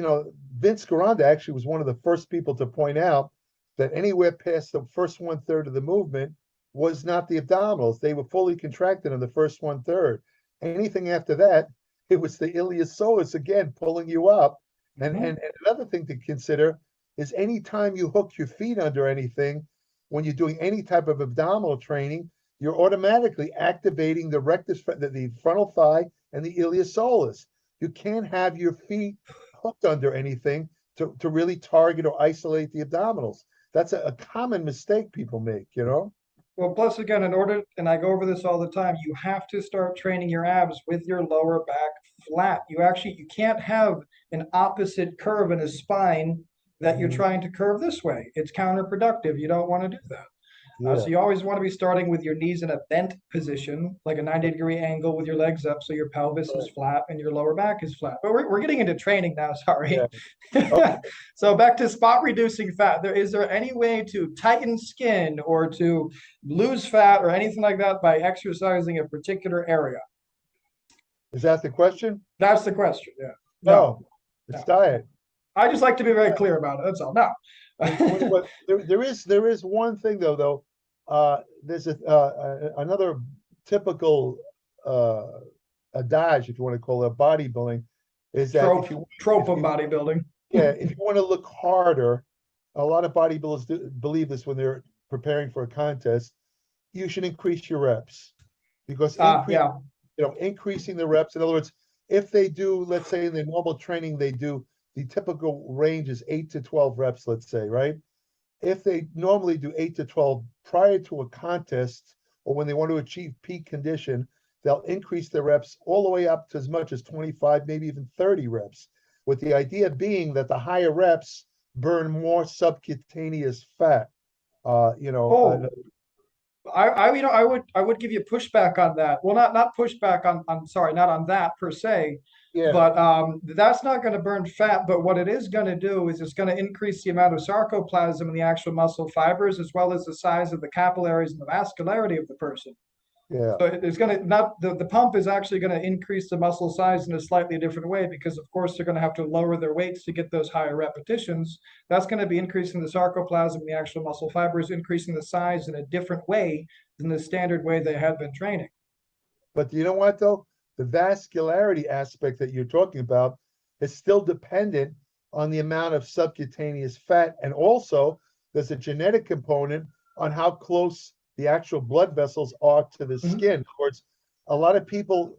Vince Garanda actually was one of the first people to point out that anywhere past the first 1/3 of the movement was not the abdominals. They were fully contracted in the first 1/3. Anything after that, it was the iliopsoas again pulling you up. And another thing to consider is anytime you hook your feet under anything, when you're doing any type of abdominal training, you're automatically activating the rectus, the frontal thigh, and the iliopsoas. You can't have your feet hooked under anything to really target or isolate the abdominals. That's a common mistake people make, Well, plus again, and I go over this all the time, you have to start training your abs with your lower back flat. You can't have an opposite curve in a spine that you're trying to curve this way. It's counterproductive. You don't want to do that. Yeah. So you always want to be starting with your knees in a bent position, like a 90-degree angle with your legs up, so your pelvis is flat and your lower back is flat. But we're getting into training now, sorry. Yeah. Okay. So back to spot reducing fat. Is there any way to tighten skin or to lose fat or anything like that by exercising a particular area? Is that the question? That's the question. Yeah. No, it's diet. I just like to be very clear about it. That's all. No. But there is one thing though. There's another typical adage, if you want to call it, bodybuilding, is that trope of bodybuilding. Yeah, if you want to look harder, a lot of bodybuilders believe this when they're preparing for a contest. You should increase your reps because increasing the reps. In other words, if they do, let's say in their normal training, they do the typical range is 8 to 12 reps, let's say, right? If they normally do 8 to 12 prior to a contest or when they want to achieve peak condition, they'll increase their reps all the way up to as much as 25, maybe even 30 reps, with the idea being that the higher reps burn more subcutaneous fat. I would give you pushback on that. Well, not pushback on sorry, not on that per se. Yeah. But that's not going to burn fat. But what it is going to do is it's going to increase the amount of sarcoplasm in the actual muscle fibers, as well as the size of the capillaries and the vascularity of the person. Yeah. So it's going to not the pump is actually going to increase the muscle size in a slightly different way because, of course, they're going to have to lower their weights to get those higher repetitions. That's going to be increasing the sarcoplasm in the actual muscle fibers, increasing the size in a different way than the standard way they had been training. But you know what, though? The vascularity aspect that you're talking about is still dependent on the amount of subcutaneous fat. And also, there's a genetic component on how close the actual blood vessels are to the skin. In other words, a lot of people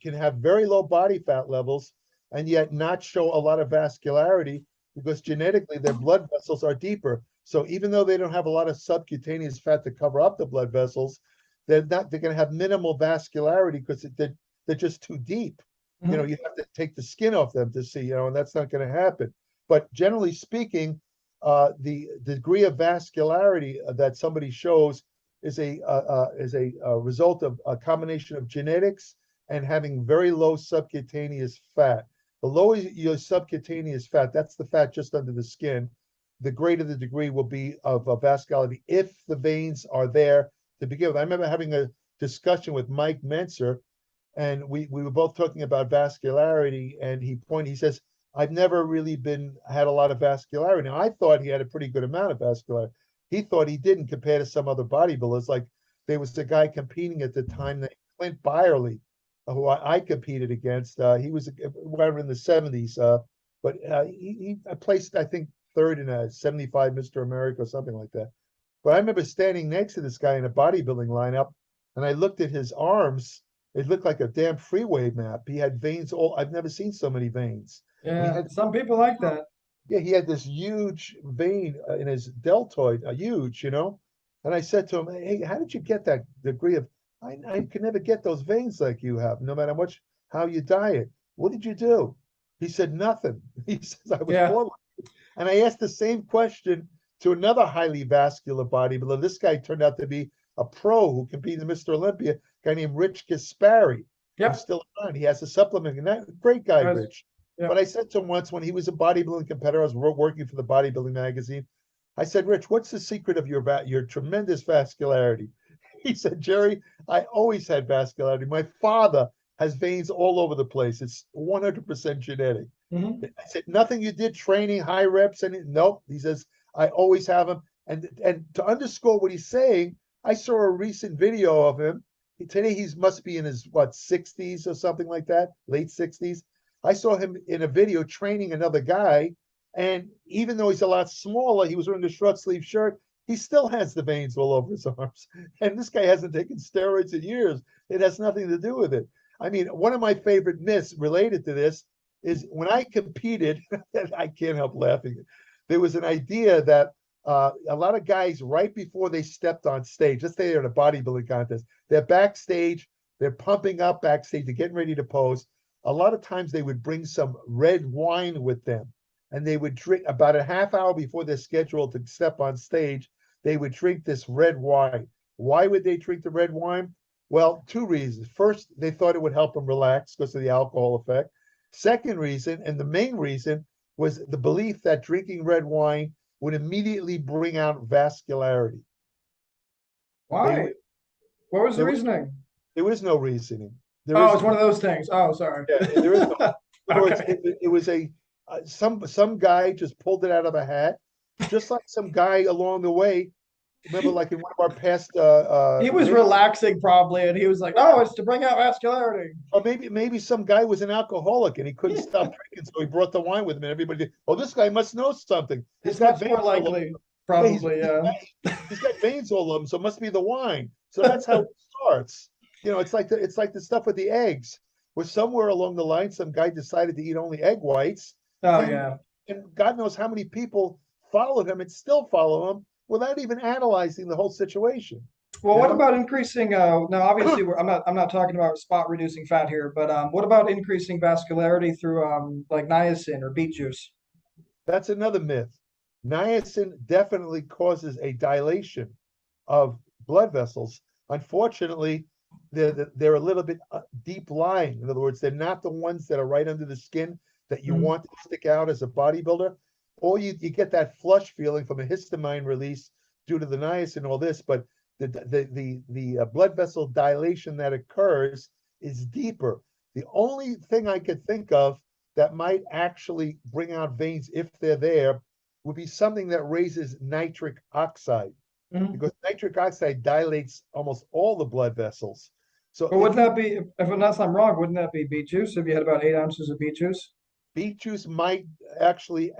can have very low body fat levels and yet not show a lot of vascularity because genetically their blood vessels are deeper. So even though they don't have a lot of subcutaneous fat to cover up the blood vessels, they're going to have minimal vascularity because they're just too deep. You have to take the skin off them to see, and that's not going to happen. But generally speaking, the degree of vascularity that somebody shows is a result of a combination of genetics and having very low subcutaneous fat. The lower your subcutaneous fat, that's the fat just under the skin, the greater the degree will be of vascularity if the veins are there to begin with. I remember having a discussion with Mike Menser, and we were both talking about vascularity, and he says, I've never really had a lot of vascularity. Now, I thought he had a pretty good amount of vascularity. He thought he didn't compared to some other bodybuilders. Like there was a guy competing at the time named Clint Byerly, who I competed against. He was around in the 70s, but he placed, I think, third in a 75 Mr. America or something like that. But I remember standing next to this guy in a bodybuilding lineup, and I looked at his arms. It looked like a damn freeway map. He had veins I've never seen so many veins. Yeah, some people like that. Yeah, he had this huge vein in his deltoid, huge, And I said to him, hey, how did you get that degree of, I can never get those veins like you have, no matter how you diet. What did you do? He said, nothing. He says, I was born. And I asked the same question to another highly vascular bodybuilder. This guy turned out to be a pro who competed in Mr. Olympia, a guy named Rich Gaspari. Yep. He's still around. He has a supplement. Great guy, Rich. Yeah. But I said to him once when he was a bodybuilding competitor, I was working for the bodybuilding magazine. I said, Rich, what's the secret of your tremendous vascularity? He said, Jerry, I always had vascularity. My father has veins all over the place. It's 100% genetic. Hmm. I said, nothing you did training, high reps, and nope. He says, I always have them. And to underscore what he's saying, I saw a recent video of him. Today he must be in his 60s or something like that, late 60s. I saw him in a video training another guy, and even though he's a lot smaller, he was wearing a short sleeve shirt. He still has the veins all over his arms. And this guy hasn't taken steroids in years. It has nothing to do with it. I mean, one of my favorite myths related to this is when I competed, I can't help laughing. There was an idea that a lot of guys, right before they stepped on stage, let's say they're in a bodybuilding contest, they're backstage, they're pumping up backstage, they're getting ready to pose. A lot of times they would bring some red wine with them, and they would drink about a half hour before they're scheduled to step on stage. They would drink this red wine. Why would they drink the red wine? Well, two reasons. First, they thought it would help them relax because of the alcohol effect. Second reason, and the main reason, was the belief that drinking red wine would immediately bring out vascularity. Why? What was the There, reasoning? there was no reasoning. There Oh, is it's one of those things. Oh, sorry. yeah, there is no. Okay. It was some guy just pulled it out of a hat, just like some guy along the way. Remember, like in one of our past He was videos, relaxing probably, and he was like, "Oh, it's to bring out vascularity." or maybe some guy was an alcoholic and he couldn't stop drinking, so he brought the wine with him, and everybody did, oh, this guy must know something. He's got That's more veins all over. likely, Yeah, probably. Yeah. he's got veins all over him, so it must be the wine. So that's how it starts. It's like the stuff with the eggs, where somewhere along the line, some guy decided to eat only egg whites, Oh, and yeah. and God knows how many people followed him and still follow him without even analyzing the whole situation. Well, You what know, about increasing? Now, obviously, I'm not talking about spot reducing fat here, but what about increasing vascularity through like niacin or beet juice? that's another myth. Niacin definitely causes a dilation of blood vessels. Unfortunately, they're a little bit deep lying. In other words, they're not the ones that are right under the skin that you Mhm. want to stick out as a bodybuilder. Or you get that flush feeling from a histamine release due to the niacin and all this, but the blood vessel dilation that occurs is deeper. The only thing I could think of that might actually bring out veins if they're there would be something that raises nitric oxide, Mhm. because nitric oxide dilates almost all the blood vessels. So But wouldn't that be, if unless I'm wrong, wouldn't that be beet juice if you had about 8 ounces of beet juice? beet juice might actually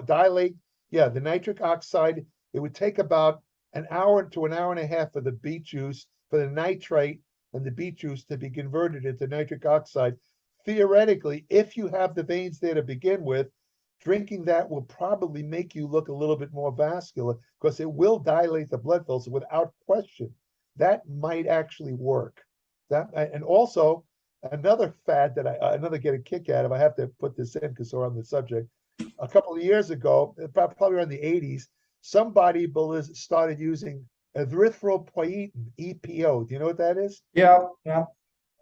dilate, yeah, the nitric oxide. It would take about an hour to an hour and a half for the beet juice, for the nitrate and the beet juice to be converted into nitric oxide. Theoretically, if you have the veins there to begin with, drinking that will probably make you look a little bit more vascular because it will dilate the blood vessels without question. That might actually work. That, and also another fad that another get a kick out of, I have to put this in because we're on the subject. A couple of years ago, probably around the 80s, some bodybuilders started using erythropoietin, EPO. Do you know what that is? Yeah, yeah.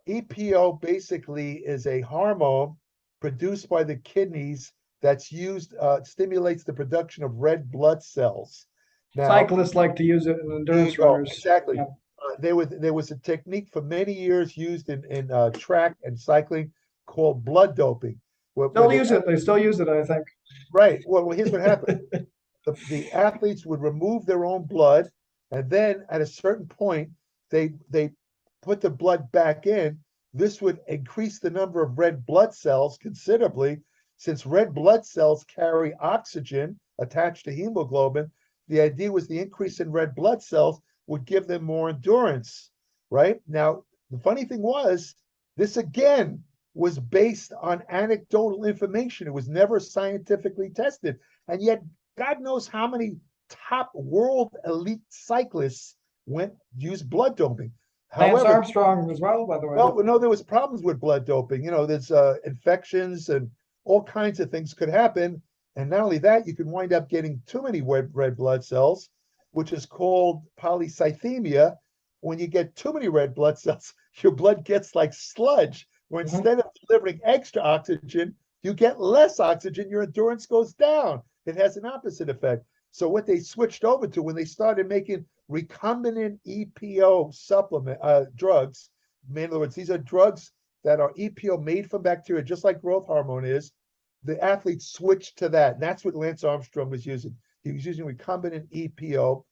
EPO basically is a hormone produced by the kidneys that's used, stimulates the production of red blood cells. Now, Cyclists like to use it, and there you endurance go. runners. Exactly. Yeah. There was a technique for many years used in track and cycling called blood doping, where Still they use it. They still use it, I think. right. Well, here's what happened. The athletes would remove their own blood, and then at a certain point, they put the blood back in. This would increase the number of red blood cells considerably, since red blood cells carry oxygen attached to hemoglobin. The idea was the increase in red blood cells would give them more endurance, right? Now, the funny thing was, this again was based on anecdotal information. It was never scientifically tested. And yet, God knows how many top world elite cyclists used blood doping. Lance However, Armstrong as well, by the way. well, no, there was problems with blood doping. There's infections and all kinds of things could happen. And not only that, you can wind up getting too many red blood cells, which is called polycythemia. When you get too many red blood cells, your blood gets like sludge, where Mhm. instead of delivering extra oxygen, you get less oxygen, your endurance goes down. It has an opposite effect. So what they switched over to when they started making recombinant EPO supplement drugs, in other words, these are drugs that are EPO made from bacteria, just like growth hormone is. The athletes switched to that. And that's what Lance Armstrong was using. He was using recombinant EPO.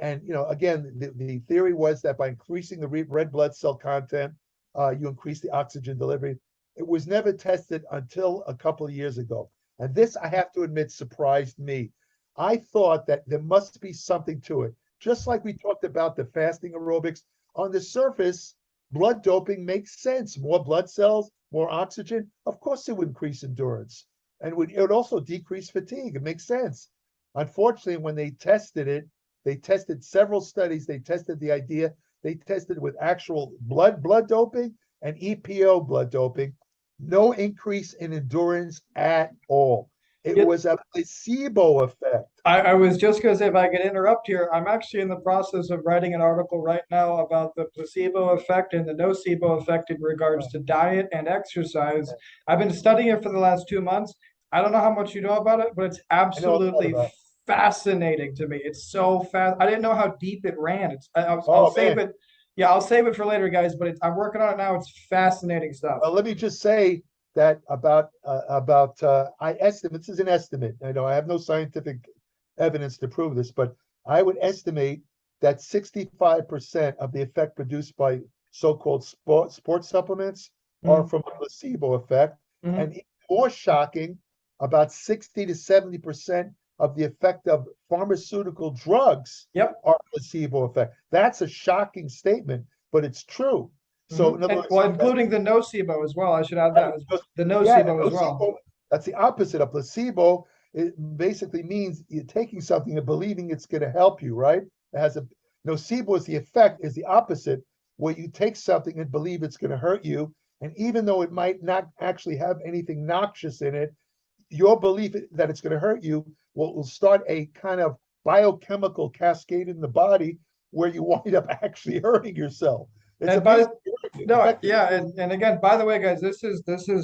And again, the theory was that by increasing the red blood cell content, you increase the oxygen delivery. It was never tested until a couple of years ago. And this, I have to admit, surprised me. I thought that there must be something to it. Just like we talked about the fasting aerobics, on the surface, blood doping makes sense. More blood cells, more oxygen. Of course, it would increase endurance. And it would also decrease fatigue. It makes sense. Unfortunately, when they tested it, they tested several studies. They tested the idea. They tested with actual blood doping and EPO blood doping. No increase in endurance at all. It Yet, was a placebo effect. I was just going to say, if I could interrupt here, I'm actually in the process of writing an article right now about the placebo effect and the nocebo effect in regards to diet and exercise. I've been studying it for the last 2 months. I don't know how much you know about it, but it's I know a lot absolutely about it. fascinating to me. It's so fast. I didn't know how deep it ran. I'll Oh save man. it. Yeah, I'll save it for later, guys. But I'm working on it now. It's fascinating stuff. Let me just say that I estimate, this is an estimate. I know I have no scientific evidence to prove this, but I would estimate that 65% of the effect produced by so-called sports supplements are Mhm. from a placebo effect. Mhm. And even more shocking, about 60 to 70% of the effect of pharmaceutical drugs Yep. are placebo effect. That's a shocking statement, but it's true. So Hmm. in other And words, well, including the nocebo as well. I should add that right, as the yeah, nocebo as well. nocebo, that's the opposite of placebo. It basically means you're taking something and believing it's going to help you, right? It has a nocebo is the effect, is the opposite, where you take something and believe it's going to hurt you. And even though it might not actually have anything noxious in it, your belief that it's going to hurt you will start a kind of biochemical cascade in the body where you wind up actually hurting yourself. It's And by amazing. the In no, fact, yeah, and again, by the way, guys, this is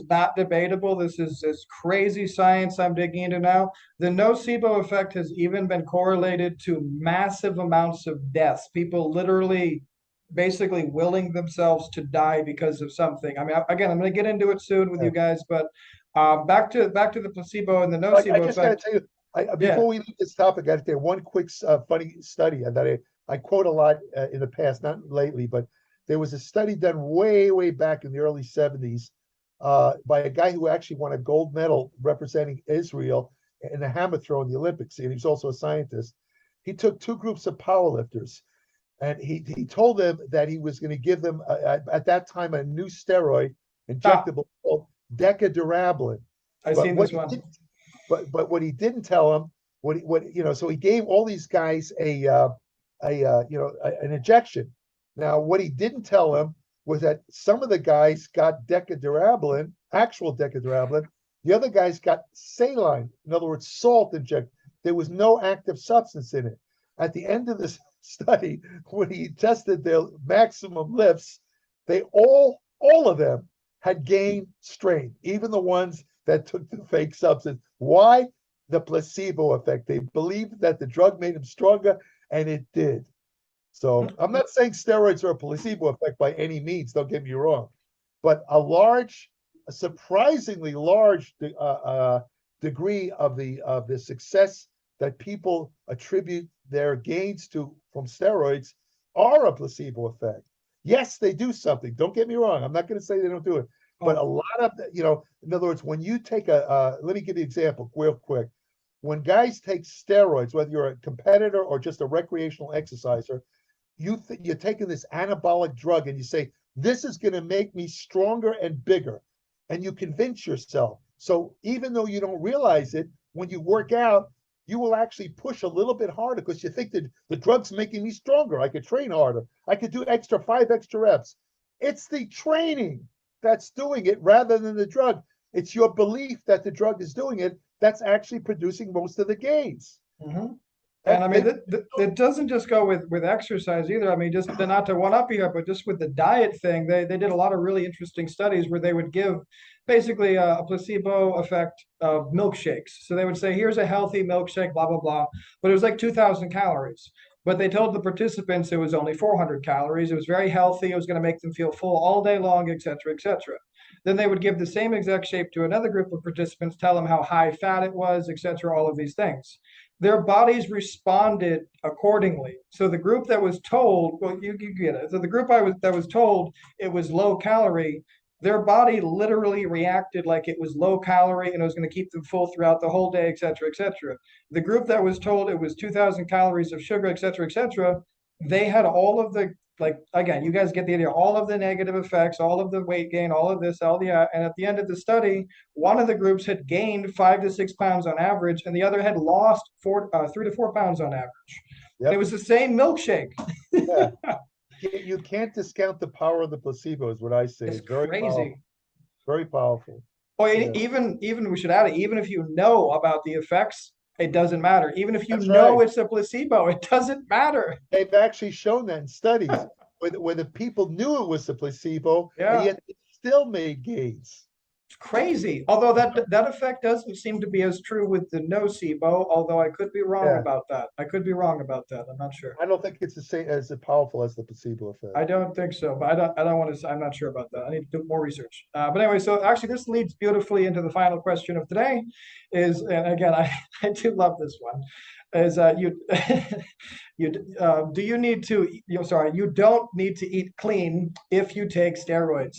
not debatable. This crazy science I'm digging into now. The nocebo effect has even been correlated to massive amounts of deaths. People literally, basically willing themselves to die because of something. I mean, again, I'm going to get into it soon with you guys, but back to the placebo and the I nocebo just got to effect. tell you, Yeah. before we leave this topic, I got to tell you one quick funny study that I quote a lot in the past, not lately, but there was a study done way back in the early 70s by a guy who actually won a gold medal representing Israel in the hammer throw in the Olympics, and he's also a scientist. He took two groups of powerlifters, and he told them that he was going to give them, at that time, a new steroid Ah, injectable called decadurablin. I But seen what this he one. didn't but what he didn't tell them, so he gave all these guys an injection. Now, what he didn't tell them was that some of the guys got decadurablin, actual decadurablin. The other guys got saline, in other words, salt injected. There was no active substance in it. At the end of this study, when he tested their maximum lifts, they all of them had gained strength, even the ones that took the fake substance. Why? The placebo effect. They believed that the drug made them stronger, and it did. So I'm not saying steroids are a placebo effect by any means, don't get me wrong, but a surprisingly large degree of the success that people attribute their gains to from steroids are a placebo effect. Yes, they do something. Don't get me wrong. I'm not going to say they don't do it, but a Oh, lot of in other words, when you take let me give you an example real quick. When guys take steroids, whether you're a competitor or just a recreational exerciser, you're taking this anabolic drug and you say, this is going to make me stronger and bigger. And you convince yourself. So even though you don't realize it, when you work out, you will actually push a little bit harder because you think that the drug's making me stronger. I could train harder. I could do 5 extra reps. It's the training that's doing it rather than the drug. It's your belief that the drug is doing it that's actually producing most of the gains. mhm. And I mean, They, it doesn't just go with exercise either. I mean, just not to one up you, but just with the diet thing, they did a lot of really interesting studies where they would give basically a placebo effect of milkshakes. So they would say, here's a healthy milkshake, blah, blah, blah. But it was like 2,000 calories. But they told the participants it was only 400 calories. It was very healthy. It was going to make them feel full all day long, et cetera, et cetera. Then they would give the same exact shape to another group of participants, tell them how high fat it was, et cetera, all of these things. Their bodies responded accordingly. So the group that was told, well, you get it. So the group that was told it was low calorie, their body literally reacted like it was low calorie and it was going to keep them full throughout the whole day, et cetera, et cetera. The group that was told it was 2,000 calories of sugar, et cetera, they had all of the, like, again, you guys get the idea, all of the negative effects, all of the weight gain, all of this, all the, and at the end of the study, one of the groups had gained 5 to 6 pounds on average, and the other had lost 3 to 4 pounds on average. And it yep, was the same milkshake. yeah. You can't discount the power of the placebo, is what I say. It's It's very powerful, crazy. very powerful. Oh, Yeah, even we should add it, even if you know about the effects, it doesn't matter. Even if you that's know right. it's a placebo, it doesn't matter. They've actually shown that in studies where the people knew it was a placebo, and Yeah. yet it still made gains. It's crazy. Although that effect doesn't seem to be as true with the nocebo, although I could be wrong Yeah, about that. I could be wrong about that. I'm not sure. I don't think it's the same as powerful as the placebo effect. I don't think so, but I don't want to. I'm not sure about that. I need to do more research. But anyway, so actually, this leads beautifully into the final question of today. Is, and again, I do love this one. Is you you do you need to? You don't need to eat clean if you take steroids.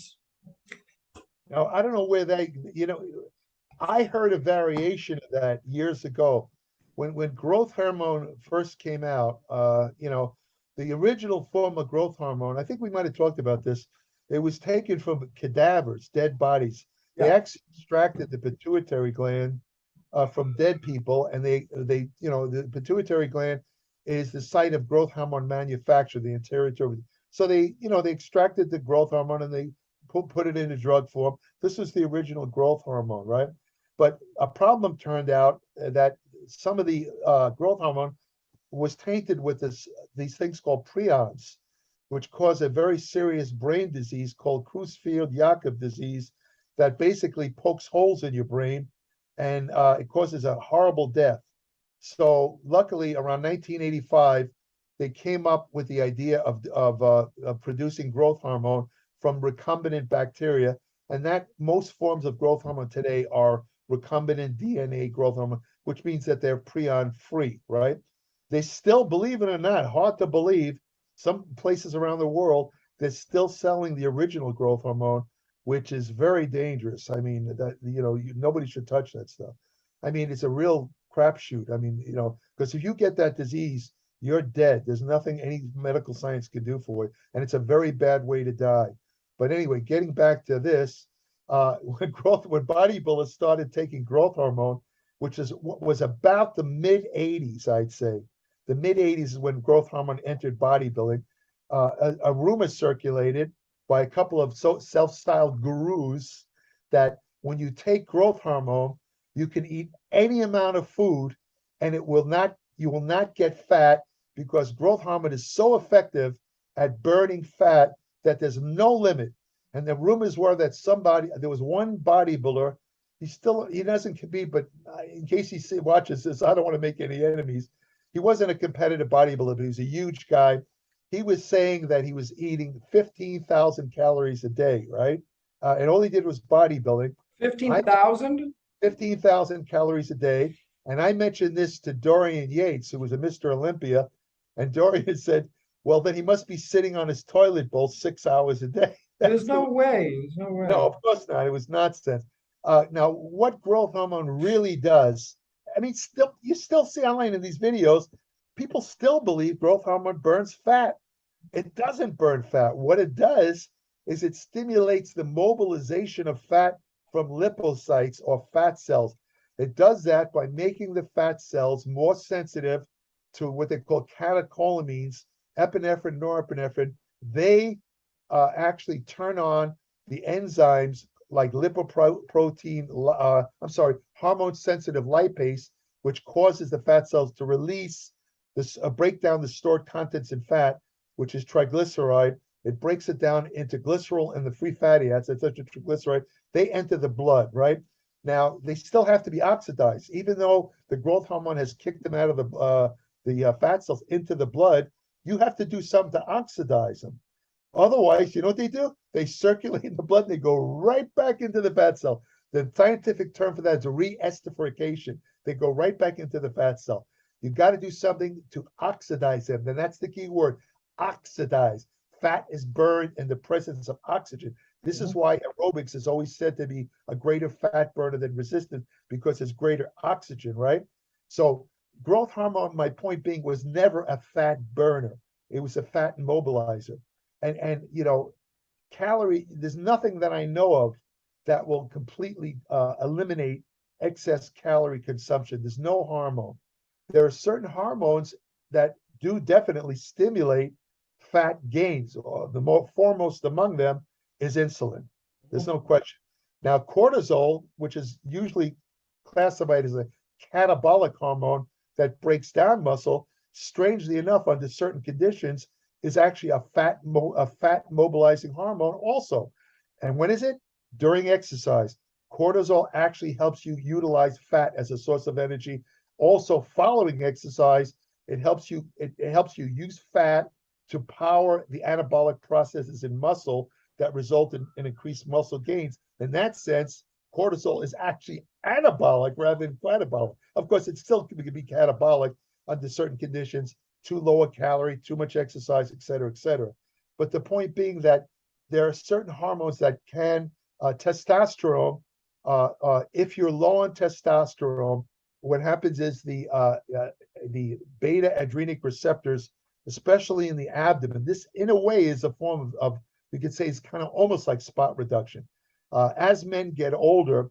Now, I don't know where I heard a variation of that years ago when growth hormone first came out. The original form of growth hormone, I think we might have talked about this. It was taken from cadavers, dead bodies. They Yeah. actually extracted the pituitary gland from dead people, and the pituitary gland is the site of growth hormone manufacture, the anterior to. So they extracted the growth hormone and they put it in a drug form. This was the original growth hormone, right? But a problem turned out that some of the growth hormone was tainted with these things called prions, which cause a very serious brain disease called Creutzfeldt-Jakob disease that basically pokes holes in your brain, and it causes a horrible death. So luckily, around 1985, they came up with the idea of producing growth hormone from recombinant bacteria, and that most forms of growth hormone today are recombinant DNA growth hormone, which means that they're prion free, right? They still, believe it or not, hard to believe, some places around the world, they're still selling the original growth hormone, which is very dangerous. I mean, nobody should touch that stuff. I mean, it's a real crapshoot. I mean, because if you get that disease, you're dead. There's nothing any medical science can do for it, and it's a very bad way to die. But anyway, getting back to this, when bodybuilders started taking growth hormone, which was about the mid 80s, I'd say. The mid 80s is when growth hormone entered bodybuilding. A rumor circulated by a couple of self-styled gurus that when you take growth hormone, you can eat any amount of food and you will not get fat, because growth hormone is so effective at burning fat that there's no limit. And the rumors were that there was one bodybuilder, he doesn't compete, but in case he watches this, I don't want to make any enemies. He wasn't a competitive bodybuilder, but he was a huge guy. He was saying that he was eating 15,000 calories a day, right? And all he did was bodybuilding. 15,000? 15,000 calories a day. And I mentioned this to Dorian Yates, who was a Mr. Olympia. And Dorian said, well, then he must be sitting on his toilet bowl 6 hours a day. There's no way. There's no way. No, of course not. It was nonsense. Now, what growth hormone really does, I mean, you still see online in these videos, people still believe growth hormone burns fat. It doesn't burn fat. What it does is it stimulates the mobilization of fat from lipocytes or fat cells. It does that by making the fat cells more sensitive to what they call catecholamines, epinephrine, norepinephrine. They actually turn on the enzymes like hormone sensitive lipase, which causes the fat cells to release this break down the stored contents in fat, which is triglyceride. It breaks it down into glycerol and the free fatty acids, such as triglyceride. They enter the blood, right? Now, they still have to be oxidized, even though the growth hormone has kicked them out of the fat cells into the blood. You have to do something to oxidize them. Otherwise, you know what they do? They circulate in the blood and they go right back into the fat cell. The scientific term for that is re-esterification. They go right back into the fat cell. You got to do something to oxidize them. And that's the key word, oxidize. Fat is burned in the presence of oxygen. This is why aerobics is always said to be a greater fat burner than resistance, because it's greater oxygen, right? So growth hormone, my point being, was never a fat burner. It was a fat immobilizer. And you know, there's nothing that I know of that will completely eliminate excess calorie consumption. There's no hormone. There are certain hormones that do definitely stimulate fat gains. The foremost among them is insulin. There's no question. Now, cortisol, which is usually classified as a catabolic hormone that breaks down muscle, strangely enough, under certain conditions, is actually a fat mobilizing hormone also. And when is it? During exercise. Cortisol actually helps you utilize fat as a source of energy. Also, following exercise, it helps you use fat to power the anabolic processes in muscle that result in increased muscle gains. In that sense, cortisol is actually anabolic rather than catabolic. Of course, it still can be catabolic under certain conditions, too low a calorie, too much exercise, et cetera, et cetera. But the point being that there are certain hormones that can, testosterone, if you're low on testosterone, what happens is the beta adrenic receptors, especially in the abdomen, this in a way is a form of you could say it's kind of almost like spot reduction. As men get older,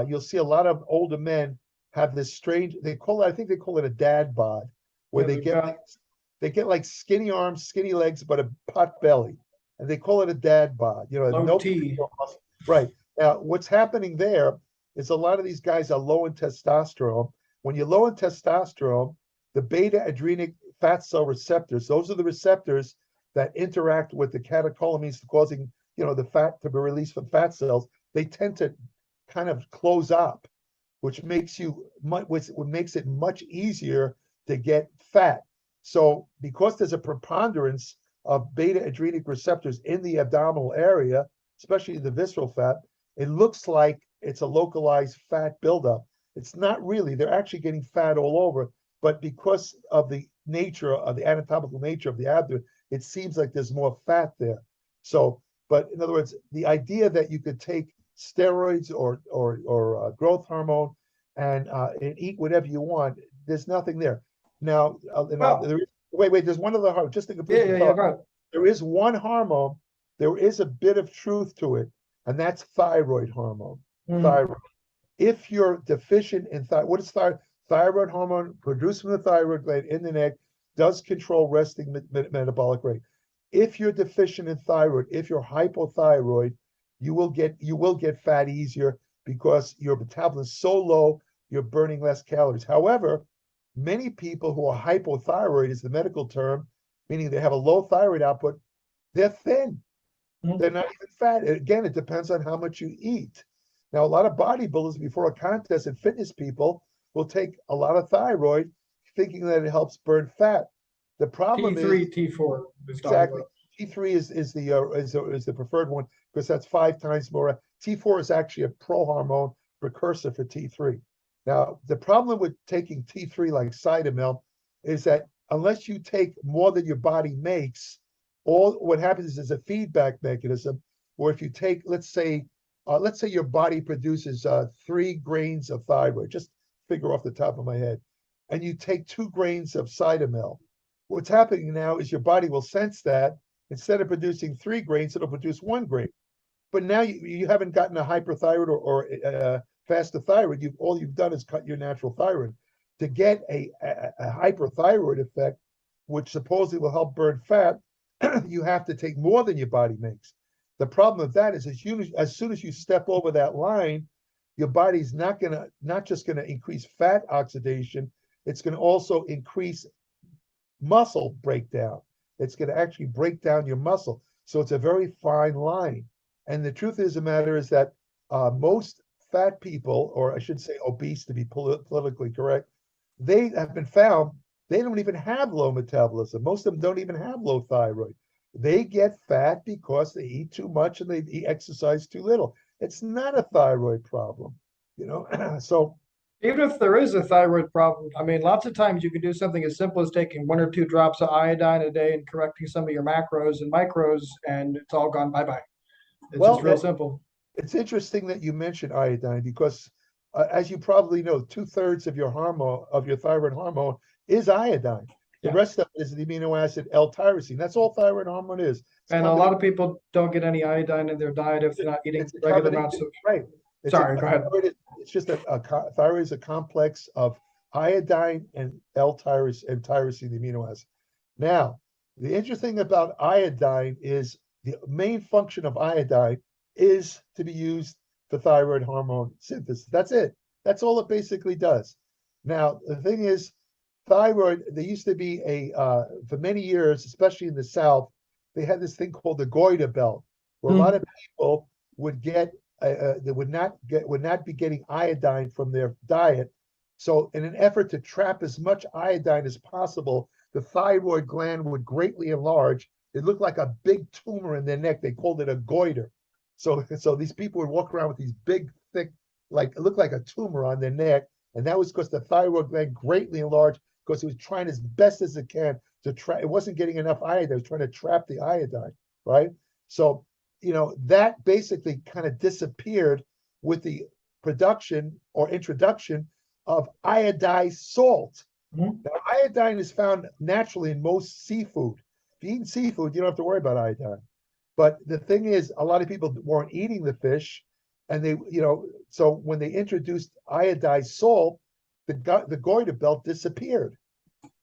you'll see a lot of older men have this strange, I think they call it a dad bod, where they get like skinny arms, skinny legs, but a pot belly. And they call it a dad bod. You know, Low T. Right. Now, what's happening there is a lot of these guys are low in testosterone. When you're low in testosterone, the beta adrenic fat cell receptors, those are the receptors that interact with the catecholamines causing, you know, the fat to be released from fat cells. They tend to kind of close up, which makes it much easier to get fat. So because there's a preponderance of beta adrenic receptors in the abdominal area, especially the visceral fat, it looks like it's a localized fat buildup. It's not really. They're actually getting fat all over, but because of the nature of the anatomical nature of the abdomen, it seems like there's more fat there. So, but in other words, the idea that you could take steroids or growth hormone and eat whatever you want, there's nothing there. Now, wait, there's one other hormone. Just to complete the thought, there is one hormone. There is a bit of truth to it, and that's thyroid hormone. Thyroid. If you're deficient in thyroid, what is thyroid? Thyroid hormone produced from the thyroid gland in the neck does control resting metabolic rate. If you're deficient in thyroid, if you're hypothyroid, you will get fat easier because your metabolism is so low, you're burning less calories. However, many people who are hypothyroid is the medical term, meaning they have a low thyroid output, they're thin. They're not even fat. Again, it depends on how much you eat. Now, a lot of bodybuilders before a contest and fitness people will take a lot of thyroid thinking that it helps burn fat. The problem T3, is T4. exactly. T3 is the preferred one because that's 5 times more. T4 is actually a pro-hormone precursor for T3. Now, the problem with taking T3 like Cytomel is that unless you take more than your body makes, what happens is a feedback mechanism where if you take, let's say your body produces 3 grains of thyroid, just figure off the top of my head, and you take 2 grains of Cytomel. What's happening now is your body will sense that instead of producing 3 grains, it'll produce 1 grain. But now you haven't gotten a hyperthyroid or faster thyroid. All you've done is cut your natural thyroid. To get a hyperthyroid effect, which supposedly will help burn fat, you have to take more than your body makes. The problem with that is as soon as you step over that line, your body's not just gonna increase fat oxidation, it's gonna also increase muscle breakdown. It's going to actually break down your muscle. So it's a very fine line. And the truth is the matter is that most fat people, or I should say obese to be politically correct, they have been found they don't even have low metabolism. Most of them don't even have low thyroid. They get fat because they eat too much and they exercise too little. It's not a thyroid problem, you know. So Even if there is a thyroid problem, I mean, lots of times you can do something as simple as taking 1 or 2 drops of iodine a day and correcting some of your macros and micros, and it's all gone bye-bye. It's just well, real simple. it's interesting that you mentioned iodine because, as you probably know, 2/3 of your hormone, of your thyroid hormone, is iodine. The Yeah. rest of it is the amino acid L-tyrosine. That's all thyroid hormone is. It's a And a lot combination. of people don't get any iodine in their diet if they're not eating It's a regular combination, amounts of. right? It's a Sorry, go ahead. it's just thyroid is a complex of iodine and L-tyrosine and tyrosine, the amino acid. Now, the interesting about iodine is the main function of iodine is to be used for thyroid hormone synthesis. That's it. That's all it basically does. Now, the thing is, thyroid, there used to be for many years, especially in the South, they had this thing called the goiter belt, where a lot of people would get, they would not be getting iodine from their diet. So in an effort to trap as much iodine as possible, the thyroid gland would greatly enlarge. It looked like a big tumor in their neck. They called it a goiter. So these people would walk around with these big, thick, like it looked like a tumor on their neck. And that was because the thyroid gland greatly enlarged because it was trying as best as it can to trap. It wasn't getting enough iodine. It was trying to trap the iodine, right? So, you know, that basically kind of disappeared with the production or introduction of iodized salt. Mhm. Now, iodine is found naturally in most seafood. If you eat seafood, you don't have to worry about iodine. But the thing is, a lot of people weren't eating the fish, and they, you know, so when they introduced iodized salt, the goiter belt disappeared.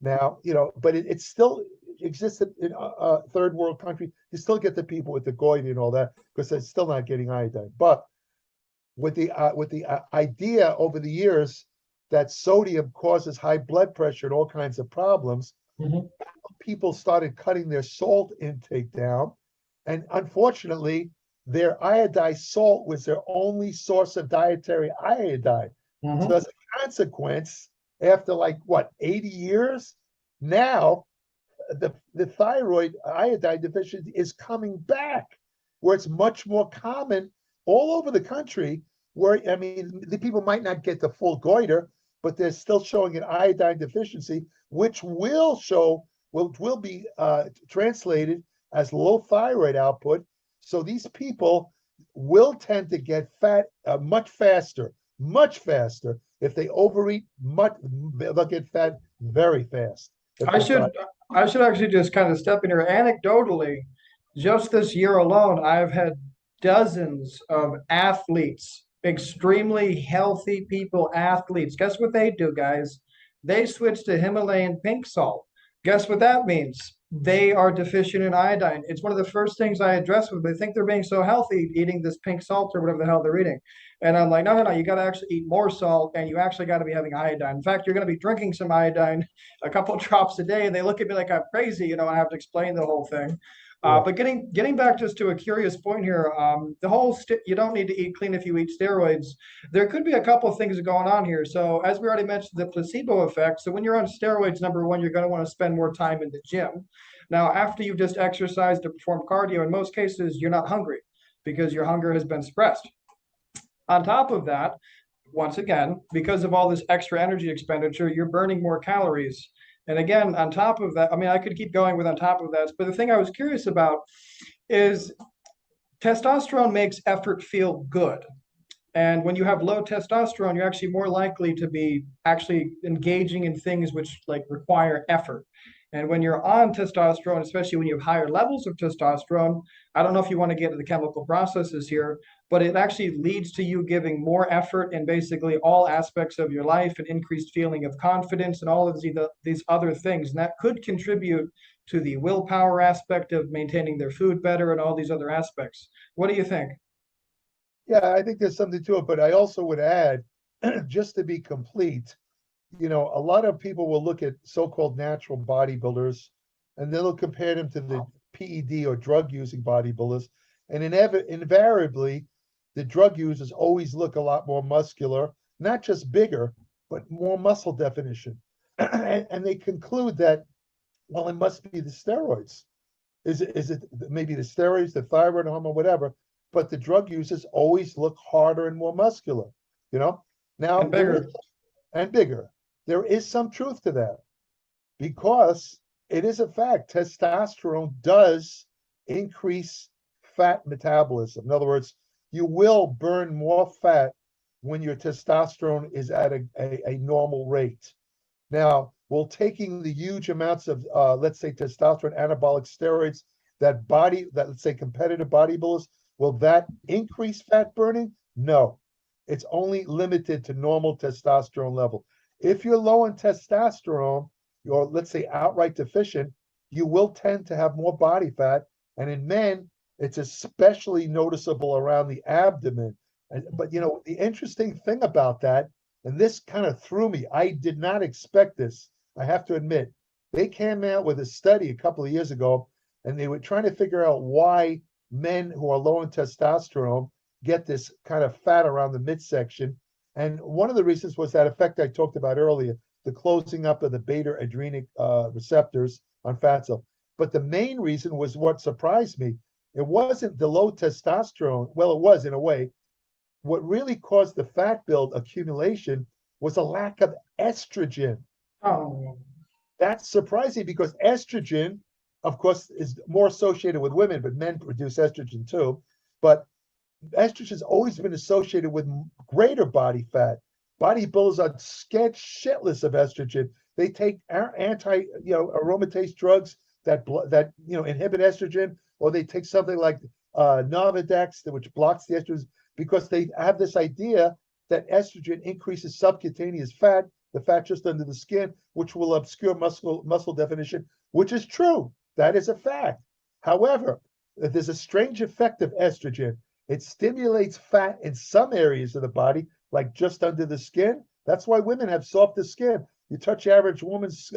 Now, you know, but it still existed in a third world country. You still get the people with the goiter and all that because they're still not getting iodine. But with the idea over the years that sodium causes high blood pressure and all kinds of problems, Mhm. people started cutting their salt intake down. And unfortunately, their iodized salt was their only source of dietary iodine. So Mhm. as a consequence, after like what, 80 years, now the thyroid iodine deficiency is coming back, where it's much more common all over the country. Where I mean, the people might not get the full goiter, but they're still showing an iodine deficiency, which will be translated as low thyroid output. So these people will tend to get fat much faster. If they overeat, they'll get fat very fast. If I their thyroid. should I should actually just kind of step in here. Anecdotally, just this year alone, I've had dozens of athletes, extremely healthy people, athletes. Guess what they do, guys? They switch to Himalayan pink salt. Guess what that means? They are deficient in iodine. It's one of the first things I address with them. They think they're being so healthy eating this pink salt or whatever the hell they're eating. And I'm like, no, no, no, you got to actually eat more salt and you actually got to be having iodine. In fact, you're going to be drinking some iodine, a couple of drops a day, and they look at me like I'm crazy. I have to explain the whole thing. Yeah. But getting back just to a curious point here, the whole you don't need to eat clean if you eat steroids. There could be a couple of things going on here. So as we already mentioned, the placebo effect. So when you're on steroids, number one, you're going to want to spend more time in the gym. Now, after you've just exercised or performed cardio, in most cases, you're not hungry because your hunger has been suppressed. On top of that, once again, because of all this extra energy expenditure, you're burning more calories. And again, on top of that, I mean, I could keep going with on top of that, but the thing I was curious about is testosterone makes effort feel good. And when you have low testosterone, you're actually more likely to be actually engaging in things which like require effort. And when you're on testosterone, especially when you have higher levels of testosterone, I don't know if you want to get into the chemical processes here, but it actually leads to you giving more effort in basically all aspects of your life, an increased feeling of confidence, and all of these other things. And that could contribute to the willpower aspect of maintaining their food better and all these other aspects. What do you think? Yeah, I think there's something to it, but I also would add, just to be complete, a lot of people will look at so-called natural bodybuilders and they'll compare them to the PED or drug using bodybuilders. And invariably, the drug users always look a lot more muscular, not just bigger, but more muscle definition. And they conclude that, well, it must be the steroids. Is it maybe the steroids, the thyroid hormone, whatever? But the drug users always look harder and more muscular, you know? Now, And bigger. and bigger. There is some truth to that because it is a fact. Testosterone does increase fat metabolism. In other words, you will burn more fat when your testosterone is at a normal rate. Now, will taking the huge amounts of, let's say, testosterone anabolic steroids, that let's say competitive bodybuilders, will that increase fat burning? No, it's only limited to normal testosterone level. If you're low in testosterone, or let's say outright deficient, you will tend to have more body fat. And in men, it's especially noticeable around the abdomen. But the interesting thing about that, and this kind of threw me, I did not expect this, I have to admit. They came out with a study a couple of years ago, and they were trying to figure out why men who are low in testosterone get this kind of fat around the midsection. And one of the reasons was that effect I talked about earlier, the closing up of the beta adrenic receptors on fat cells. But the main reason was what surprised me. It wasn't the low testosterone. Well, it was in a way. What really caused the fat build accumulation was a lack of estrogen. Oh, That's surprising because estrogen, of course, is more associated with women, but men produce estrogen too. But estrogen has always been associated with greater body fat. Bodybuilders are scared shitless of estrogen. They take aromatase drugs that inhibit estrogen, or they take something like Nolvadex, which blocks the estrogen, because they have this idea that estrogen increases subcutaneous fat, the fat just under the skin, which will obscure muscle definition, which is true. That is a fact. However, there's a strange effect of estrogen. It stimulates fat in some areas of the body, like just under the skin. That's why women have softer skin. You touch average woman's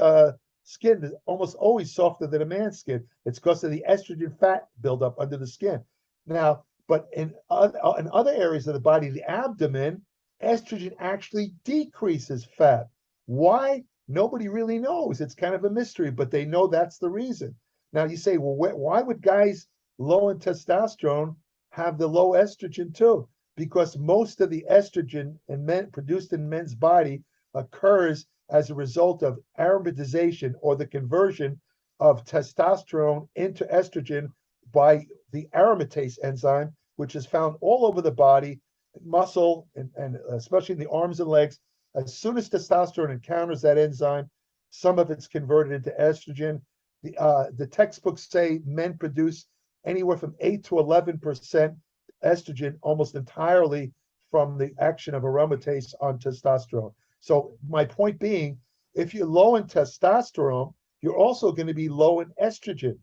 skin, is almost always softer than a man's skin. It's because of the estrogen fat buildup under the skin. Now, but in other areas of the body, the abdomen, estrogen actually decreases fat. Why? Nobody really knows. It's kind of a mystery, but they know that's the reason. Now you say, well, why would guys low in testosterone have the low estrogen too? Because most of the estrogen in men produced in men's body occurs as a result of aromatization, or the conversion of testosterone into estrogen by the aromatase enzyme, which is found all over the body, muscle, and especially in the arms and legs. As soon as testosterone encounters that enzyme, some of it's converted into estrogen. The textbooks say men produce anywhere from 8 to 11% estrogen almost entirely from the action of aromatase on testosterone. So my point being, if you're low in testosterone, you're also going to be low in estrogen.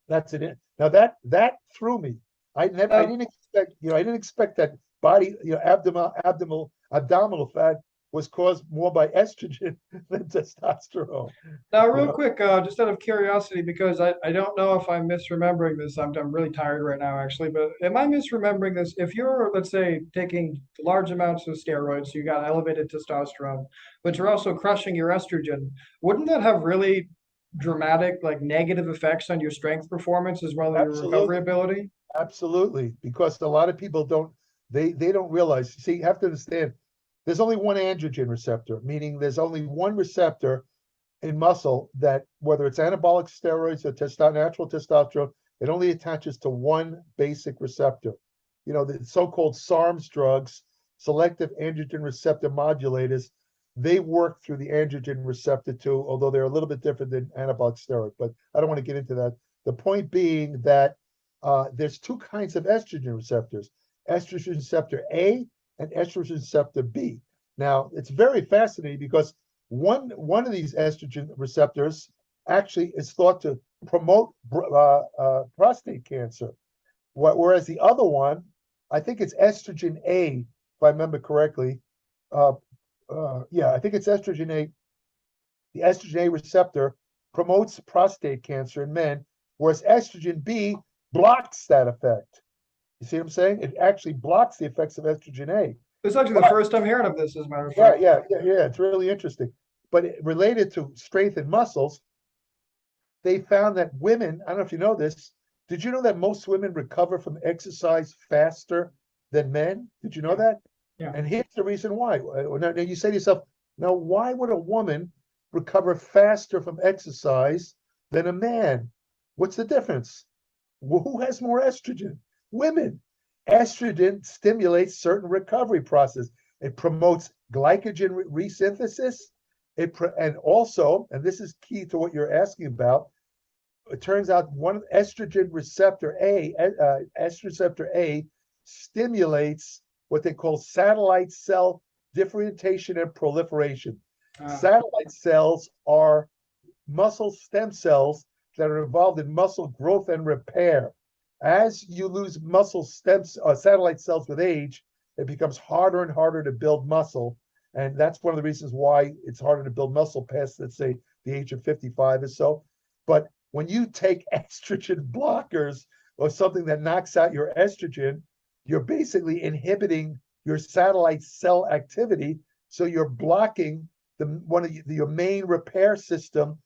That's it. Now that threw me. I didn't expect that body, abdominal fat was caused more by estrogen than testosterone. now, real quick, just out of curiosity, because I don't know if I'm misremembering this. I'm really tired right now, actually, but am I misremembering this? If you're, let's say, taking large amounts of steroids, you got elevated testosterone, but you're also crushing your estrogen, wouldn't that have really dramatic, like negative effects on your strength performance as well as your recovery Absolutely. ability? Absolutely, because a lot of people they don't realize. See, you have to understand, there's only one androgen receptor, meaning there's only one receptor in muscle that, whether it's anabolic steroids or natural testosterone, it only attaches to one basic receptor. The so-called SARMs drugs, selective androgen receptor modulators, they work through the androgen receptor too, although they're a little bit different than anabolic steroid. But I don't want to get into that. The point being that there's two kinds of estrogen receptors: estrogen receptor A and estrogen receptor B. Now, it's very fascinating because one of these estrogen receptors actually is thought to promote prostate cancer, whereas the other one, I think it's estrogen A, if I remember correctly, yeah, I think it's estrogen A. The estrogen A receptor promotes prostate cancer in men, whereas estrogen B blocks that effect. You see what I'm saying? It actually blocks the effects of estrogen A. This is actually the But first I'm hearing of this, as a matter of yeah, fact. it's really interesting. But related to strength and muscles, they found that women, I don't know if you know this, did you know that most women recover from exercise faster than men? Did you know Yeah, that? yeah. And here's the reason why. Now you say to yourself, now why would a woman recover faster from exercise than a man? What's the difference? Well, who has more estrogen? Women. Estrogen stimulates certain recovery process. It promotes glycogen resynthesis. And also, and this is key to what you're asking about, it turns out one estrogen receptor A stimulates what they call satellite cell differentiation and proliferation. Uh, Satellite cells are muscle stem cells that are involved in muscle growth and repair. As you lose muscle satellite cells with age, it becomes harder and harder to build muscle. And that's one of the reasons why it's harder to build muscle past, let's say, the age of 55 or so. But when you take estrogen blockers or something that knocks out your estrogen, you're basically inhibiting your satellite cell activity. So you're blocking your main repair system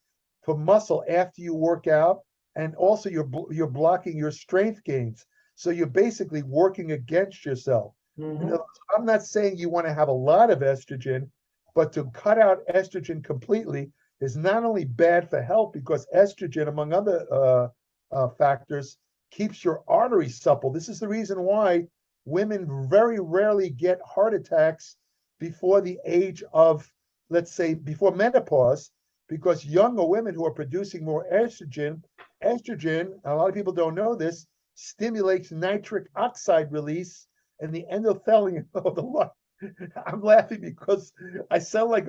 for muscle after you work out, and also you're blocking your strength gains. So you're basically working against yourself. mhm. I'm not saying you want to have a lot of estrogen, but to cut out estrogen completely is not only bad for health because estrogen, among other factors, keeps your arteries supple. This is the reason why women very rarely get heart attacks before the age of, let's say, before menopause, because younger women who are producing more estrogen, a lot of people don't know this, stimulates nitric oxide release in the endothelium of the lung. I'm laughing because I sound like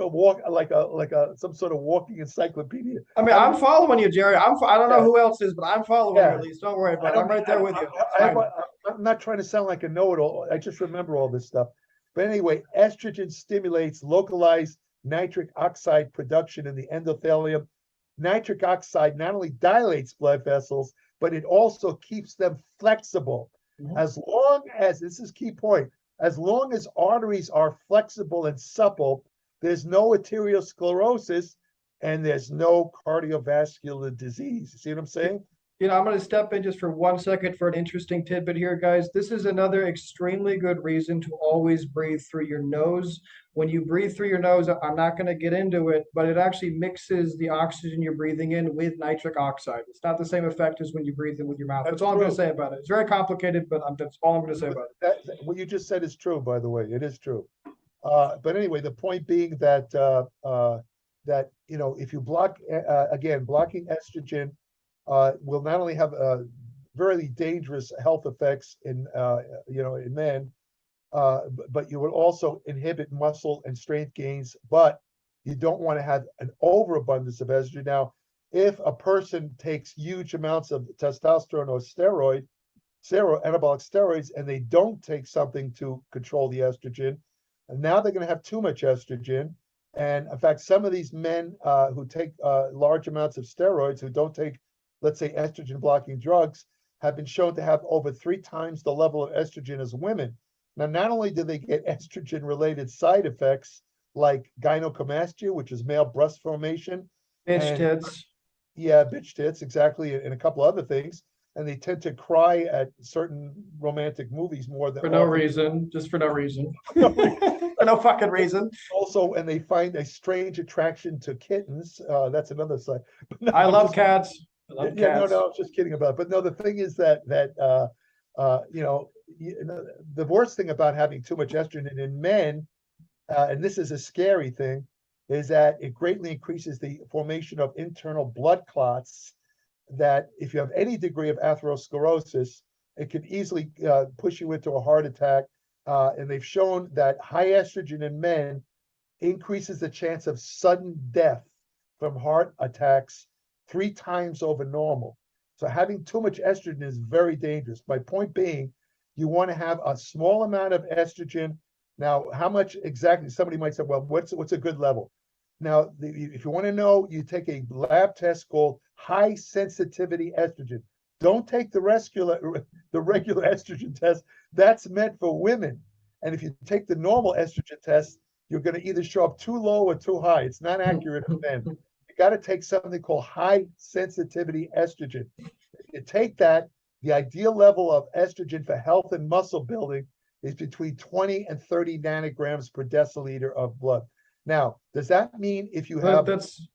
some sort of walking encyclopedia. I mean, I I'm don't, following you, Jerry. I don't know yeah, who else is, but I'm following you yeah. at least. Don't worry I about it. don't I'm mean, right there with you. It's I, fine. I'm not trying to sound like a know-it-all. I just remember all this stuff. But anyway, estrogen stimulates localized nitric oxide production in the endothelium. Nitric oxide not only dilates blood vessels, but it also keeps them flexible. Mhm. As long as, this is key point, as long as arteries are flexible and supple, there's no arteriosclerosis and there's no cardiovascular disease. You see what I'm saying? I'm going to step in just for 1 second for an interesting tidbit here, guys. This is another extremely good reason to always breathe through your nose. When you breathe through your nose, I'm not going to get into it, but it actually mixes the oxygen you're breathing in with nitric oxide. It's not the same effect as when you breathe in with your mouth. That's That's all I'm going to true. say about it. It's very complicated, but that's all I'm going to say about it. What you just said is true, by the way. It is true. But anyway, the point being that if you block again, blocking estrogen will not only have very dangerous health effects in men, but you will also inhibit muscle and strength gains. But you don't want to have an overabundance of estrogen. Now, if a person takes huge amounts of testosterone or anabolic steroids, and they don't take something to control the estrogen, and now they're going to have too much estrogen. And in fact, some of these men who take large amounts of steroids, who don't take, let's say, estrogen blocking drugs, have been shown to have over 3 times the level of estrogen as women. Now, not only do they get estrogen related side effects like gynecomastia, which is male breast formation, Bitch and tits yeah, bitch tits, exactly, and a couple other things. And they tend to cry at certain romantic movies more than for no often. reason, just for no reason. For no fucking reason. Also, and they find a strange attraction to kittens. That's another side. But no, I I'm love just cats. I love yeah, no, cats. no, I'm just kidding about it. But no, the thing is the worst thing about having too much estrogen in men, and this is a scary thing, is that it greatly increases the formation of internal blood clots. That if you have any degree of atherosclerosis, it can easily push you into a heart attack. And they've shown that high estrogen in men increases the chance of sudden death from heart attacks 3 times over normal. So having too much estrogen is very dangerous. My point being, you want to have a small amount of estrogen. Now, how much exactly? Somebody might say, well, what's a good level? Now, if you want to know, you take a lab test called high sensitivity estrogen. Don't take the regular estrogen test. That's meant for women. And if you take the normal estrogen test, you're going to either show up too low or too high. It's not accurate for men. You got to take something called high sensitivity estrogen. If you take that, the ideal level of estrogen for health and muscle building is between 20 and 30 nanograms per deciliter of blood. Now, does that mean if you have that's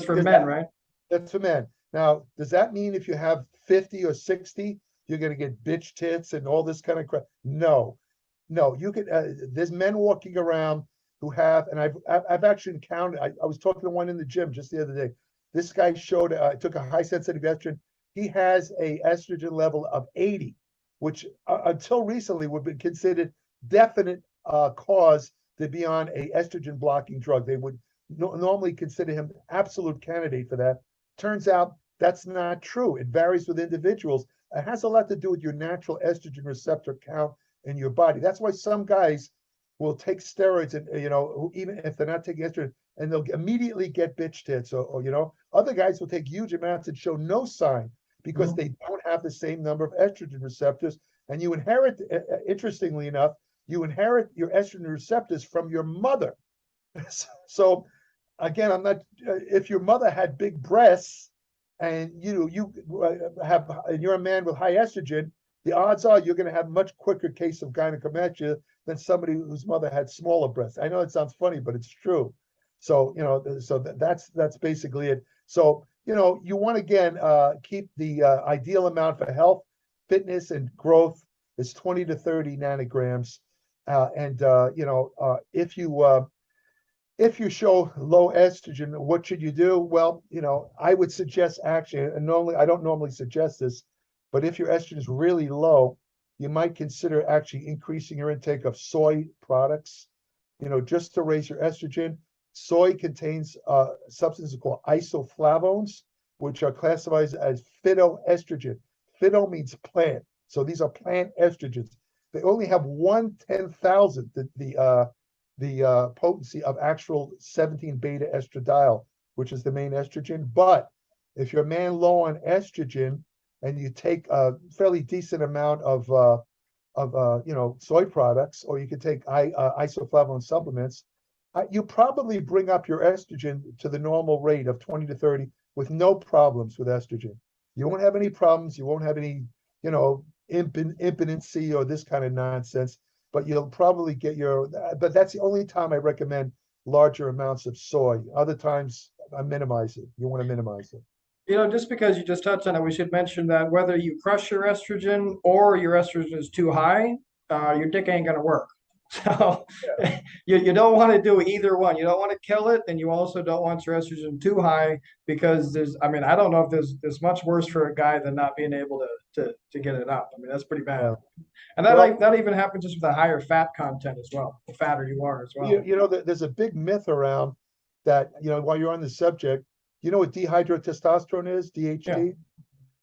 for men, right? That's for men. Now, does that mean if you have 50 or 60, you're going to get bitch tits and all this kind of crap? No, no. You can. There's men walking around who have, and I've actually encountered. I was talking to one in the gym just the other day. This guy showed. Took a high sensitive estrogen. He has a estrogen level of 80, which until recently would be considered definite cause to be on a estrogen blocking drug. They would normally consider him absolute candidate for that. Turns out that's not true. It varies with individuals. It has a lot to do with your natural estrogen receptor count in your body. That's why some guys will take steroids and, even if they're not taking estrogen, and they'll immediately get bitch tits or other guys will take huge amounts and show no sign because they don't have the same number of estrogen receptors. And you inherit, interestingly enough, you inherit your estrogen receptors from your mother. So again, I'm not, if your mother had big breasts and you have, and you're a man with high estrogen, the odds are you're going to have much quicker case of gynecomastia than somebody whose mother had smaller breasts. I know it sounds funny, but it's true. So, that's basically it. So, you want to, again, keep the ideal amount for health, fitness, and growth is 20 to 30 nanograms. If you show low estrogen, what should you do? Well, I would suggest actually, and normally I don't normally suggest this, but if your estrogen is really low, you might consider actually increasing your intake of soy products, just to raise your estrogen. Soy contains substances called isoflavones, which are classified as phytoestrogen. Phyto means plant. So these are plant estrogens. They only have 1/10,000th the potency of actual 17 beta estradiol, which is the main estrogen. But if you're a man low on estrogen and you take a fairly decent amount of soy products, or you could take isoflavone supplements, you probably bring up your estrogen to the normal rate of 20 to 30 with no problems with estrogen. You won't have any problems. You won't have any, impotency or this kind of nonsense. But you'll probably get but that's the only time I recommend larger amounts of soy. Other times I minimize it. You want to minimize it. Just because you just touched on it, we should mention that whether you crush your estrogen or your estrogen is too high, your dick ain't gonna work. So you don't want to do either one. You don't want to kill it, and you also don't want your estrogen too high because I don't know if there's much worse for a guy than not being able to get it up. That's pretty bad. And that even happens just with a higher fat content as well. The fatter you are as well. There's a big myth around that, while you're on the subject, what dihydrotestosterone is, DHT? Yeah.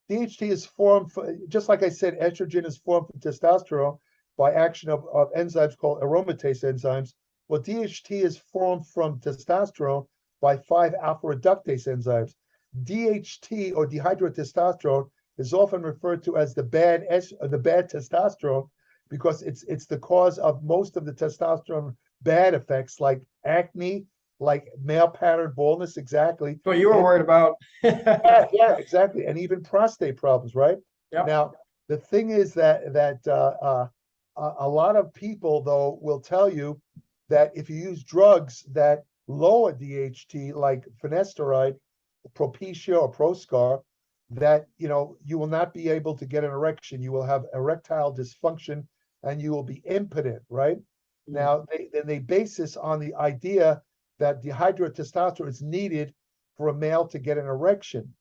DHT is formed, just like I said, estrogen is formed from testosterone by action of enzymes called aromatase enzymes. Well, DHT is formed from testosterone by 5-alpha reductase enzymes. DHT, or dihydrotestosterone, is often referred to as the bad testosterone because it's the cause of most of the testosterone bad effects like acne, like male pattern baldness, exactly. What you were worried about. yeah, exactly. And even prostate problems, right? Yep. Now, the thing is that a lot of people, though, will tell you that if you use drugs that lower DHT, like finasteride, Propecia, or Proscar, that you will not be able to get an erection. You will have erectile dysfunction and you will be impotent, right? Now, they base this on the idea that dihydrotestosterone is needed for a male to get an erection.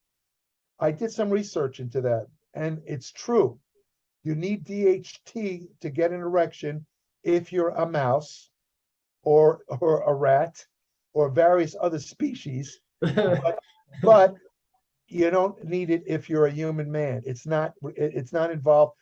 I did some research into that, and it's true. You need DHT to get an erection if you're a mouse or a rat or various other species, but you don't need it if you're a human man. It's not involved.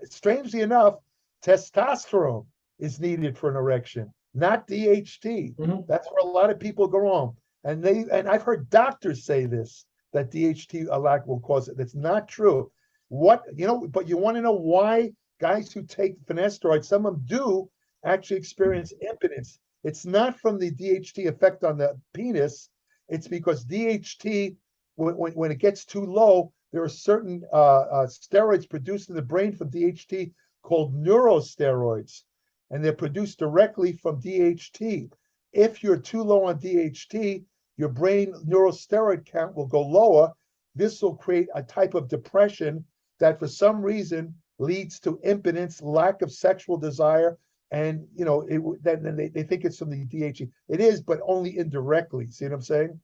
Strangely enough, testosterone is needed for an erection, not DHT. Mhm. That's where a lot of people go wrong. And I've heard doctors say this, that DHT a lack will cause it. That's not true. But you want to know why guys who take finasteride, some of them do actually experience impotence. It's not from the DHT effect on the penis. It's because DHT, when it gets too low, there are certain steroids produced in the brain from DHT called neurosteroids, and they're produced directly from DHT. If you're too low on DHT, your brain neurosteroid count will go lower. This will create a type of depression that for some reason leads to impotence, lack of sexual desire, and then they think it's from the DHT. It is, but only indirectly. See what I'm saying?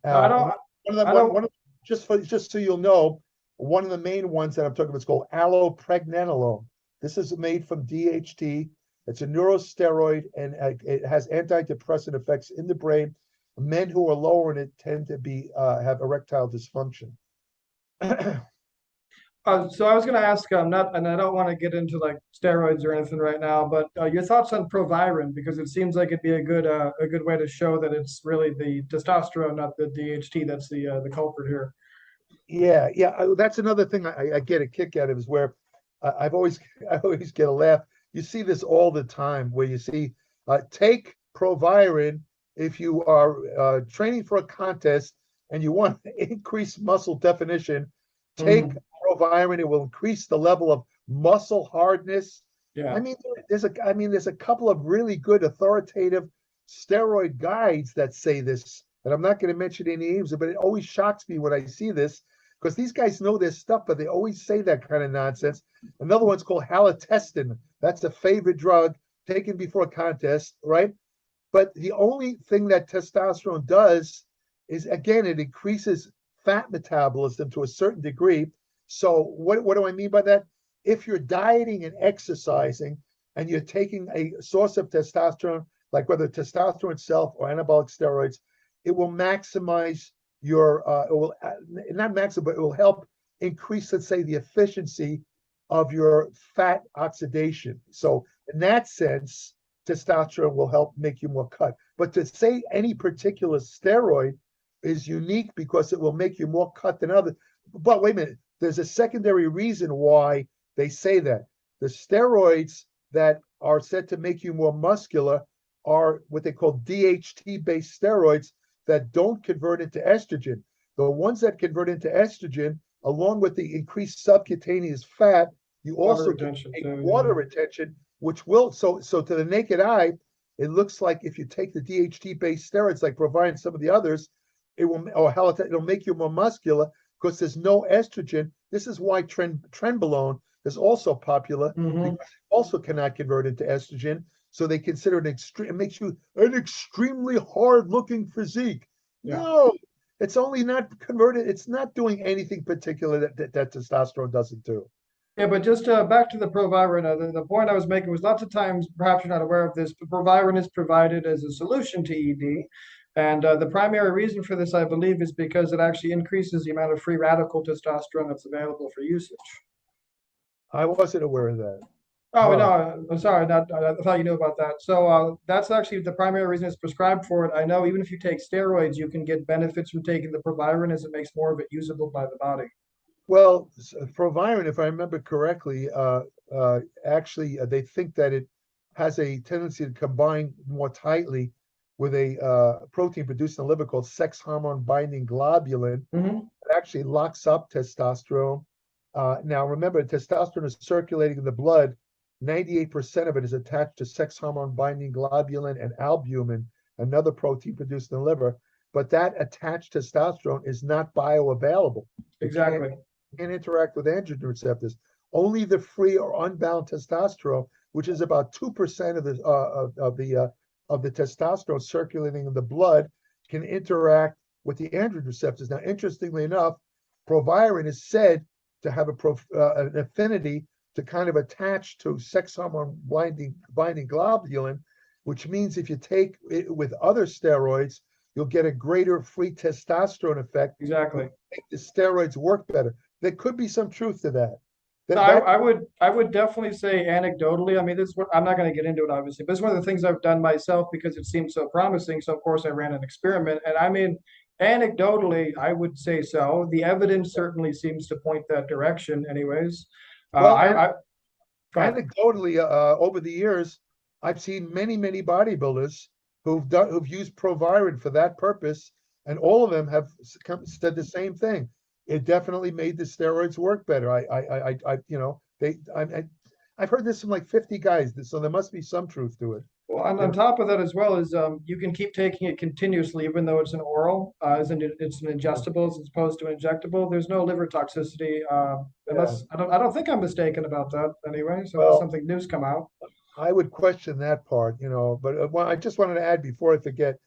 No, I And don't. one of I the don't. one of just so you'll know, one of the main ones that I'm talking about is called allopregnanolone. This is made from DHT. It's a neurosteroid, and it has antidepressant effects in the brain. Men who are lower in it tend to be have erectile dysfunction. So I was going to ask, not, and I don't want to get into like steroids or anything right now, but your thoughts on proviron, because it seems like it'd be a good way to show that it's really the testosterone, not the DHT, that's the culprit here. Yeah. That's another thing I get a kick out of, is where I've always I always get a laugh. You see this all the time, where you see take proviron if you are training for a contest and you want to increase muscle definition. Take Mhm. proviron; it will increase the level of muscle hardness. Yeah. I mean, there's a couple of really good authoritative steroid guides that say this, and I'm not going to mention any names, but it always shocks me when I see this, because these guys know their stuff, but they always say that kind of nonsense. Another one's called halotestin. That's a favorite drug taken before a contest, right? But the only thing that testosterone does is, again, it increases fat metabolism to a certain degree. So what do I mean by that? If you're dieting and exercising and you're taking a source of testosterone, like whether testosterone itself or anabolic steroids, it will maximize your, it will not maximize, but it will help increase, let's say, the efficiency of your fat oxidation. So in that sense, testosterone will help make you more cut. But to say any particular steroid is unique because it will make you more cut than others. But wait a minute, there's a secondary reason why they say that. The steroids that are said to make you more muscular are what they call DHT-based steroids that don't convert into estrogen. The ones that convert into estrogen, along with the increased subcutaneous fat, you Water also get retention. a So, water yeah. retention, which will, so to the naked eye, it looks like if you take the DHT-based steroids like Proviron, some of the others, it'll make you more muscular because there's no estrogen. This is why trenbolone is also popular, Hmm. because it also cannot convert into estrogen. So they consider it makes you an extremely hard-looking physique. Yeah. No, it's only not converted. It's not doing anything particular that testosterone doesn't do. Yeah, but just back to the proviron, the point I was making was lots of times, perhaps you're not aware of this, but proviron is provided as a solution to ED. And the primary reason for this, I believe, is because it actually increases the amount of free radical testosterone that's available for usage. I wasn't aware of that. Oh, Huh. no, I'm sorry, I thought you knew about that. So that's actually the primary reason it's prescribed for it. I know even if you take steroids, you can get benefits from taking the proviron as it makes more of it usable by the body. Well, Proviron, if I remember correctly, actually, they think that it has a tendency to combine more tightly with a protein produced in the liver called sex hormone binding globulin. Hmm. It actually locks up testosterone. Now, remember, testosterone is circulating in the blood. 98% of it is attached to sex hormone binding globulin and albumin, another protein produced in the liver. But that attached testosterone is not bioavailable. It Exactly. can't interact with androgen receptors. Only the free or unbound testosterone, which is about 2% of the testosterone circulating in the blood, can interact with the androgen receptors. Now, interestingly enough, proviron is said to have an affinity to kind of attach to sex hormone binding globulin, which means if you take it with other steroids, you'll get a greater free testosterone effect. Exactly. Make the steroids work better. There could be some truth to that. No, I would definitely say anecdotally. I mean, this is what I'm not going to get into it, obviously, but it's one of the things I've done myself because it seemed so promising. So of course I ran an experiment, and I mean, anecdotally, I would say so. The evidence certainly seems to point that direction, anyways. Well, I go ahead. anecdotally, over the years, I've seen many bodibuilders who've used Proviron for that purpose, and all of them have said the same thing. It definitely made the steroids work better. I've heard this from like 50 guys, so there must be some truth to it. Well, and You on know? top of that as well is you can keep taking it continuously, even though it's an oral, isn't it? It's an ingestible as opposed to injectable. There's no liver toxicity, Yeah. unless I don't think I'm mistaken about that anyway. So unless Well, something new's come out. I would question that part, but I just wanted to add before I forget.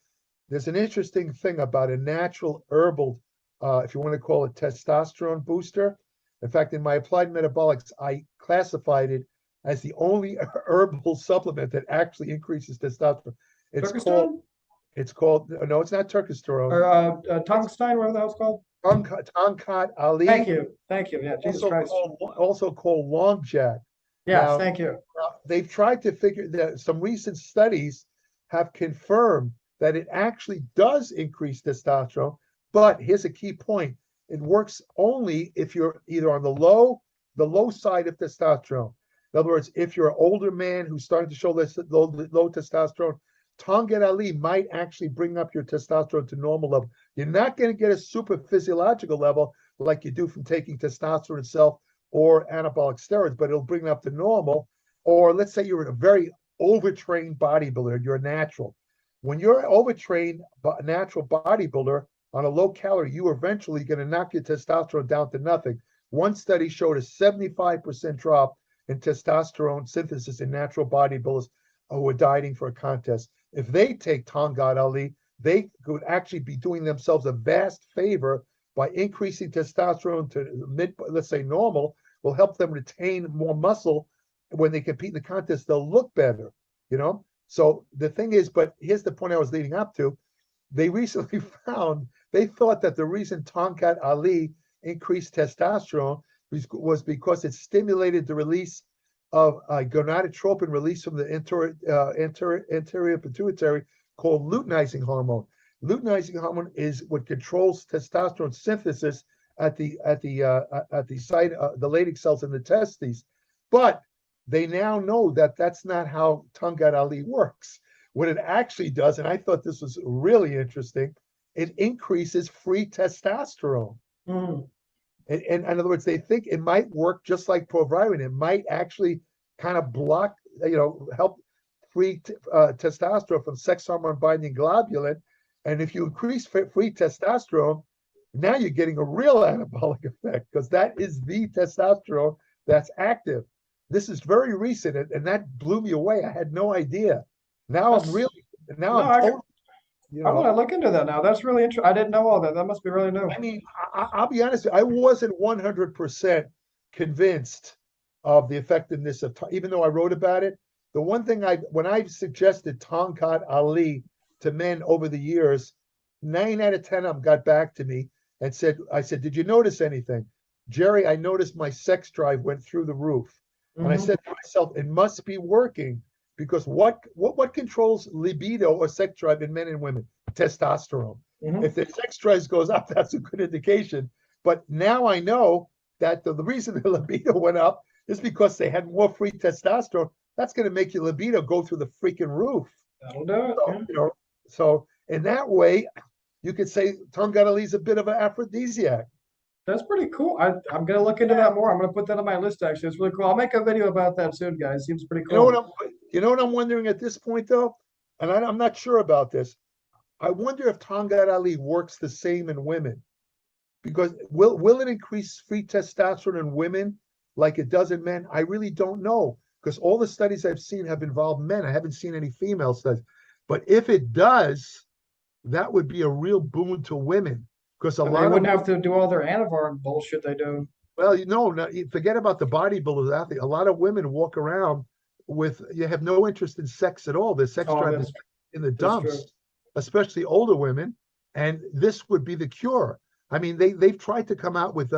There's an interesting thing about a natural herbal, if you want to call it testosterone booster. In fact, in my applied metabolics, I classified it as the only herbal supplement that actually increases testosterone. It's called, Turkestan it's called, no, it's not or turkesterone. It's Tungstein, whatever the hell's called. Tongkat Thank Ali, you, thank you. Yeah, Jesus also Christ. called long jack. Yes, Now, thank you. they've tried to figure that some recent studies have confirmed that it actually does increase testosterone. But here's a key point. It works only if you're either on the low side of testosterone. In other words, if you're an older man who's starting to show this low testosterone, Tongat Ali might actually bring up your testosterone to normal level. You're not going to get a super physiological level like you do from taking testosterone itself or anabolic steroids, but it'll bring it up to normal. Or let's say you're a very overtrained bodybuilder, you're natural. When you're an overtrained natural bodybuilder on a low calorie, you are eventually going to knock your testosterone down to nothing. One study showed a 75% drop in testosterone synthesis in natural bodybuilders who were dieting for a contest. If they take Tongat Ali, they could actually be doing themselves a vast favor by increasing testosterone to let's say normal, will help them retain more muscle when they compete in the contest. They'll look better. So the thing is, but here's the point I was leading up to. They recently found they thought that the reason Tonkat Ali increased testosterone was because it stimulated the release of gonadotropin released from the anterior pituitary called luteinizing hormone. Luteinizing hormone is what controls testosterone synthesis at the site, the Leydig cells in the testes. But they now know that that's not how Tongat Ali works. What it actually does, and I thought this was really interesting, it increases free testosterone. Mm. And in other words, they think it might work just like Proviron. It might actually kind of block, help free testosterone from sex hormone binding globulin. And if you increase free testosterone, now you're getting a real anabolic effect because that is the testosterone that's active. This is very recent, and that blew me away. I had no idea. Now That's I'm really, now no, I'm totally, I want to look into that now. That's really interesting. I didn't know all that. That must be really new. I mean, I'll be honest, I wasn't 100% convinced of the effectiveness of, even though I wrote about it. The one thing when I've suggested Tonkat Ali to men over the years, 9 out of 10 of them got back to me and I said, did you notice anything? Jerry, I noticed my sex drive went through the roof. And I Mhm. said to myself, it must be working because what controls libido or sex drive in men and women? Testosterone. Mhm. If the sex drive goes up, that's a good indication. But now I know that the reason the libido went up is because they had more free testosterone. That's going to make your libido go through the freaking roof. That'll do it. So, Yeah. so in that way, you could say Tongat Ali is a bit of an aphrodisiac. That's pretty cool. I'm gonna look into that more. I'm gonna put that on my list actually. It's really cool. I'll make a video about that soon, guys. Seems pretty You know what cool. I'm wondering at this point though, and I'm not sure about this. I wonder if Tongat Ali works the same in women because will it increase free testosterone in women like it does in men? I really don't know because all the studies I've seen have involved men. I haven't seen any female studies. But if it does, that would be a real boon to women because a And they lot of wouldn't have to do all their anavar bullshit they do. well, forget about the bodybuilders athlete. A lot of women walk around you have no interest in sex at all. Their sex Oh, drive that's is in the that's true. dumps, especially older women. And this would be the cure. I mean, they've tried to come out with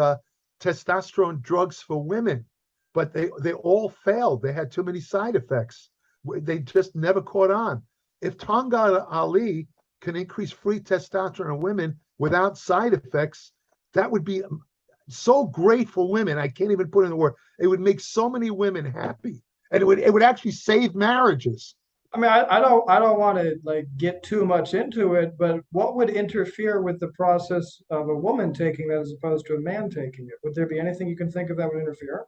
testosterone drugs for women. but they all failed. They had too many side effects. They just never caught on. If Tonga Ali can increase free testosterone in women without side effects, that would be so great for women. I can't even put in the word. It would make so many women happy, and it would actually save marriages. I mean, I don't want to like get too much into it, but what would interfere with the process of a woman taking that as opposed to a man taking it? Would there be anything you can think of that would interfere?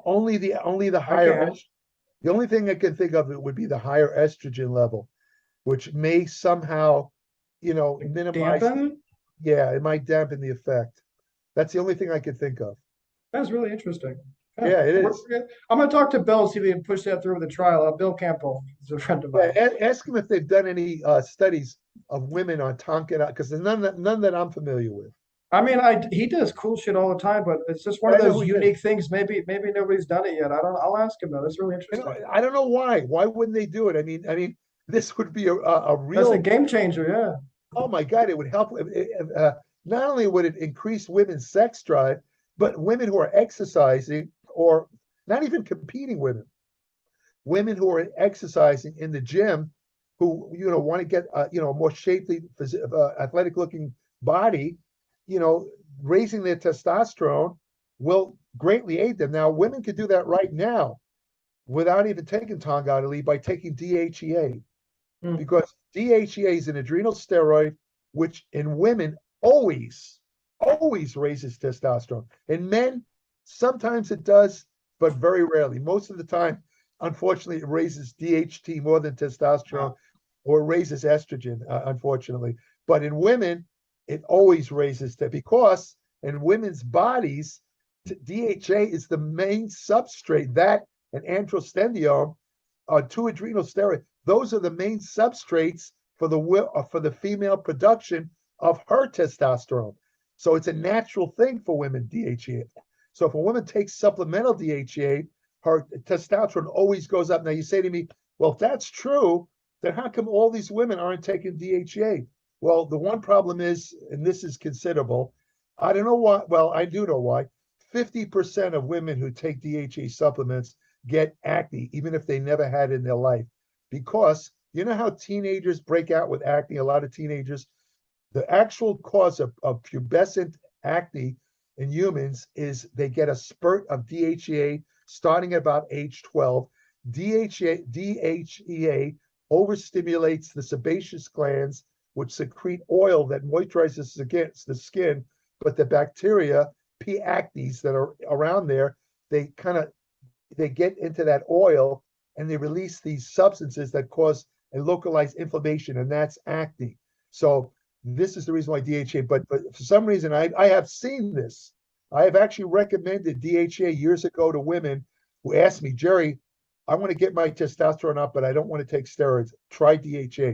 Only the I higher can. the only thing I can think of it would be the higher estrogen level, which may somehow, minimize. Dampen? Yeah, it might dampen the effect. That's the only thing I could think of. That's really interesting. Yeah. Yeah, it is. I'm going to talk to Bill, see if we can push that through with the trial. Bill Campbell is a friend of Yeah, mine. ask them if they've done any studies of women on Tonkin, because there's none that I'm familiar with. I mean, he does cool shit all the time, but it's just one I of know those who he is. unique things. Maybe nobody's done it yet. I don't. I'll ask him though. That's really interesting. I don't know why. Why wouldn't they do it? I mean, this would be a That's a real. game changer. Yeah. Oh my God, it would help. Not only would it increase women's sex drive, but women who are exercising or not even competing women who are exercising in the gym, who want to get a more shapely, athletic looking body, you know, raising their testosterone will greatly aid them. Now, women could do that right now without even taking Tonga by taking DHEA, Hmm. because DHEA is an adrenal steroid, which in women always raises testosterone. In men, sometimes it does, but very rarely. Most of the time, unfortunately, it raises DHT more than testosterone, Wow. or raises estrogen, unfortunately. But in women, it always raises that, because in women's bodies, DHA is the main substrate. That and androstenedione are two adrenal steroids. Those are the main substrates for the female production of her testosterone. So it's a natural thing for women, DHEA. So if a woman takes supplemental DHEA, her testosterone always goes up. Now you say to me, well, if that's true, then how come all these women aren't taking DHEA? Well, the one problem is, and this is considerable, I don't know why. Well, I do know why. 50% of women who take DHEA supplements get acne, even if they never had it in their life. Because you know how teenagers break out with acne? A lot of teenagers, the actual cause of pubescent acne in humans is they get a spurt of DHEA starting at about age 12. DHEA overstimulates the sebaceous glands, which secrete oil that moisturizes against the skin, but the bacteria, P. acnes, that are around there, they get into that oil and they release these substances that cause a localized inflammation, and that's acne. So this is the reason why DHA, but for some reason, I have seen this. I have actually recommended DHA years ago to women who asked me, Jerry, I want to get my testosterone up, but I don't want to take steroids. Try DHA.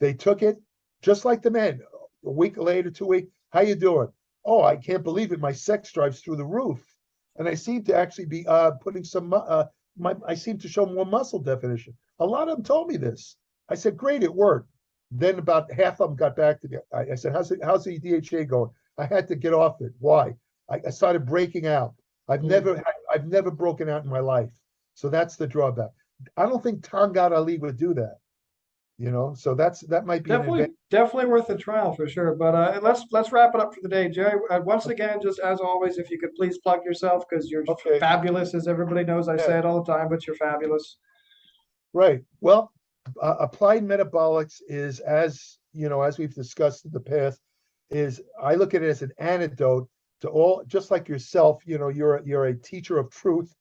They took it just like the men. A week later, 2 weeks, how you doing? Oh, I can't believe it. My sex drive's through the roof. And I seem to actually be putting some, I seem to show more muscle definition. A lot of them told me this. I said, great, it worked. Then about half of them got back to me. I said, how's the DHA going? I had to get off it. Why? I started breaking out. I've never broken out in my life. So that's the drawback. I don't think Tangat Ali would do that. So that might be an advantage. Definitely worth a trial for sure. But let's wrap it up for the day, Jerry. Once again, just as always, if you could please plug yourself, because you're Okay. fabulous, as everybody knows. I Yeah. say it all the time, but you're fabulous. Right. Well, applied metabolics is, as we've discussed in the past, is, I look at it as an antidote to all, just like yourself. You're a teacher of truth.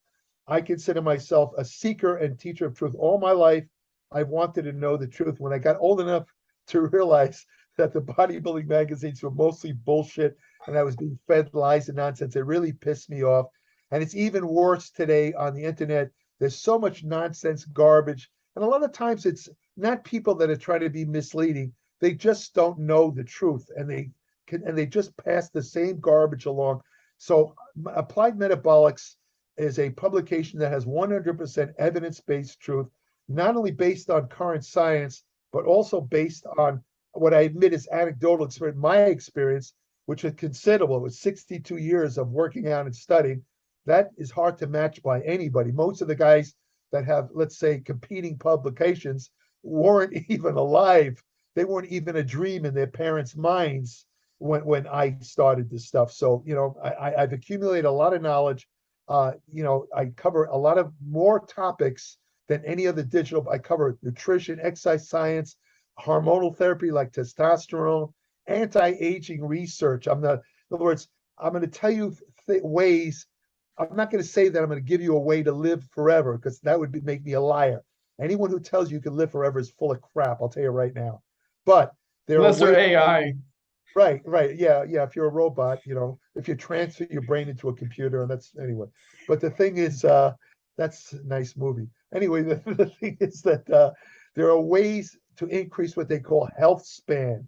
I consider myself a seeker and teacher of truth. All my life, I've wanted to know the truth. When I got old enough to realize that the bodybuilding magazines were mostly bullshit and I was being fed lies and nonsense, it really pissed me off. And it's even worse today on the internet. There's so much nonsense, garbage. And a lot of times it's not people that are trying to be misleading. They just don't know the truth, and they just pass the same garbage along. So Applied Metabolics is a publication that has 100% evidence-based truth, not only based on current science, but also based on what I admit is anecdotal experience, my experience, which is considerable. It was 62 years of working out and studying. that is hard to match by anybody. Most of the guys that have, let's say, competing publications weren't even alive. They weren't even a dream in their parents' minds when I started this stuff. So, I've accumulated a lot of knowledge. I cover a lot of more topics than any other digital. I cover nutrition, exercise science, hormonal therapy like testosterone, anti-aging research. In other words, I'm going to tell you ways. I'm not going to say that I'm going to give you a way to live forever, because that would make me a liar. Anyone who tells you can live forever is full of crap. I'll tell you right now. But there Unless are they're ways. AI. Right. Yeah. If you're a robot, if you transfer your brain into a computer, and that's anyway. But the thing is, that's a nice movie. Anyway, the thing is that there are ways to increase what they call health span,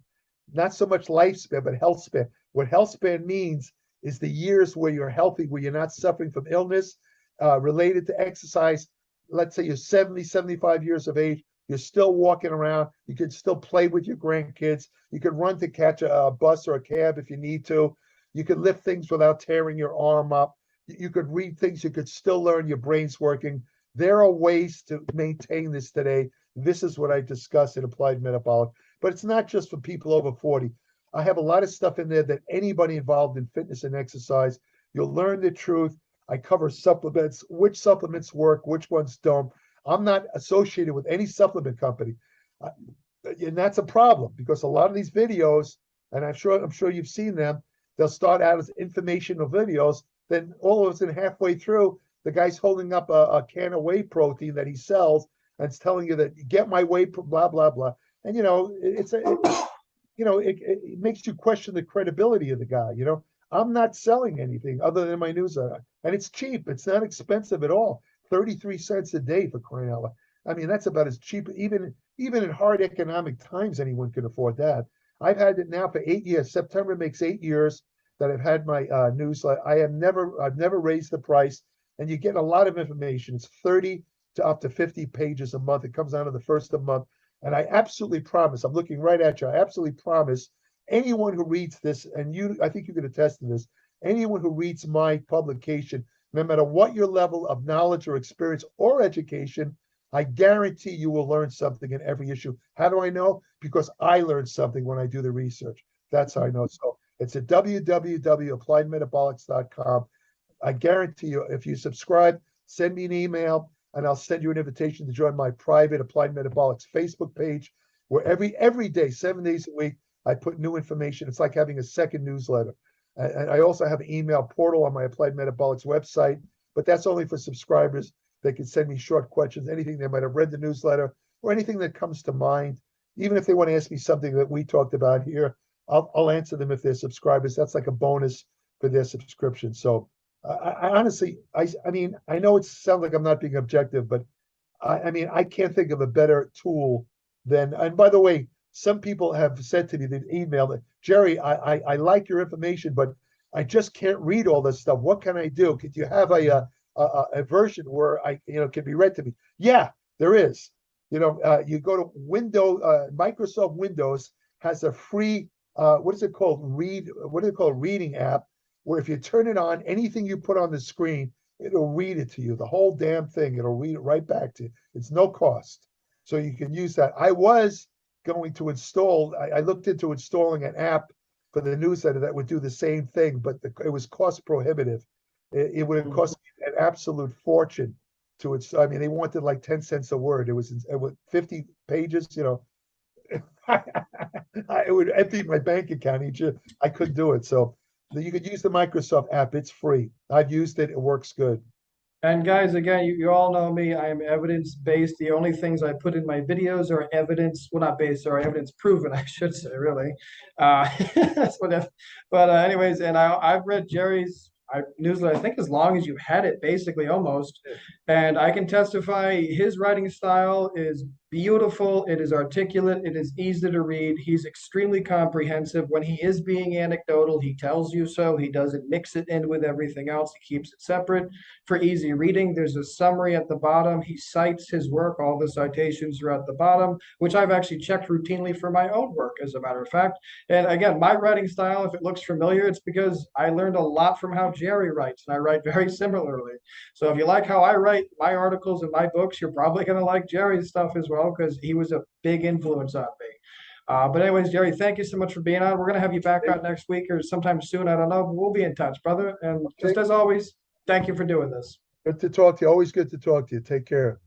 not so much lifespan, but health span. What health span means is the years where you're healthy, where you're not suffering from illness related to exercise. Let's say you're 70, 75 years of age. You're still walking around. You can still play with your grandkids. You can run to catch a bus or a cab if you need to. You can lift things without tearing your arm up. You could read things. You could still learn. Your brain's working. There are ways to maintain this today. This is what I discuss in Applied Metabolic. But it's not just for people over 40. I have a lot of stuff in there that anybody involved in fitness and exercise, you'll learn the truth. I cover supplements, which supplements work, which ones don't. I'm not associated with any supplement company. And that's a problem, because a lot of these videos, and I'm sure you've seen them, they'll start out as informational videos. Then all of a sudden, halfway through, the guy's holding up a can of whey protein that he sells, and it's telling you that get my whey, blah, blah, blah. And, it makes you question the credibility of the guy. I'm not selling anything other than my newsletter, and it's cheap. It's not expensive at all. 33 cents a day, for crying out loud. I mean, that's about as cheap, even in hard economic times, anyone can afford that. I've had it now for 8 years. September makes 8 years that I've had my newsletter. I've never raised the price, and you get a lot of information. It's 30 to up to 50 pages a month. It comes out on the first of the month. And I absolutely promise, I'm looking right at you, I absolutely promise anyone who reads this, and I think you can attest to this, anyone who reads my publication, no matter what your level of knowledge or experience or education, I guarantee you will learn something in every issue. How do I know? Because I learned something when I do the research. That's how I know. So it's at www.appliedmetabolics.com. I guarantee you, if you subscribe, send me an email, and I'll send you an invitation to join my private Applied Metabolics Facebook page, where every day, 7 days a week, I put new information. It's like having a second newsletter. And I also have an email portal on my Applied Metabolics website, but that's only for subscribers. They can send me short questions, anything they might have read the newsletter, or anything that comes to mind. Even if they want to ask me something that we talked about here, I'll answer them if they're subscribers. That's like a bonus for their subscription. So I honestly, I mean, I know it sounds like I'm not being objective, but I mean, I can't think of a better tool than, and by the way, some people have said to me, they've emailed, Jerry, I like your information, but I just can't read all this stuff. What can I do? Could you have a version where can be read to me? Yeah, there is. You go to Microsoft Windows has a free, what is it called? Reading app, where if you turn it on, anything you put on the screen, it'll read it to you. The whole damn thing, it'll read it right back to you. It's no cost. So you can use that. I was going to install, I looked into installing an app for the newsletter that would do the same thing, but it was cost prohibitive. It would have cost me an absolute fortune to it. I mean, they wanted like 10 cents a word. It was 50 pages, it would empty my bank account each year. I couldn't do it. So you could use the Microsoft app. It's free. I've used it. It works good. And guys, again, you all know me. I am evidence-based. The only things I put in my videos are evidence, well, not based, or evidence proven, I should say, really. That's what if, but anyways, and I've read Jerry's newsletter, I think as long as you've had it, basically almost. And I can testify his writing style is beautiful. It is articulate. It is easy to read. He's extremely comprehensive. When he is being anecdotal, he tells you so. He doesn't mix it in with everything else. He keeps it separate for easy reading. There's a summary at the bottom. He cites his work. All the citations are at the bottom, which I've actually checked routinely for my own work, as a matter of fact. And again, my writing style, if it looks familiar, it's because I learned a lot from how Jerry writes, and I write very similarly. So if you like how I write my articles and my books, you're probably going to like Jerry's stuff as well, because he was a big influence on me. But anyways, Jerry, thank you so much for being on. We're going to have you back on next week or sometime soon. I don't know, but we'll be in touch, brother. And just as always, thank you for doing this. Good to talk to you. Always good to talk to you. Take care.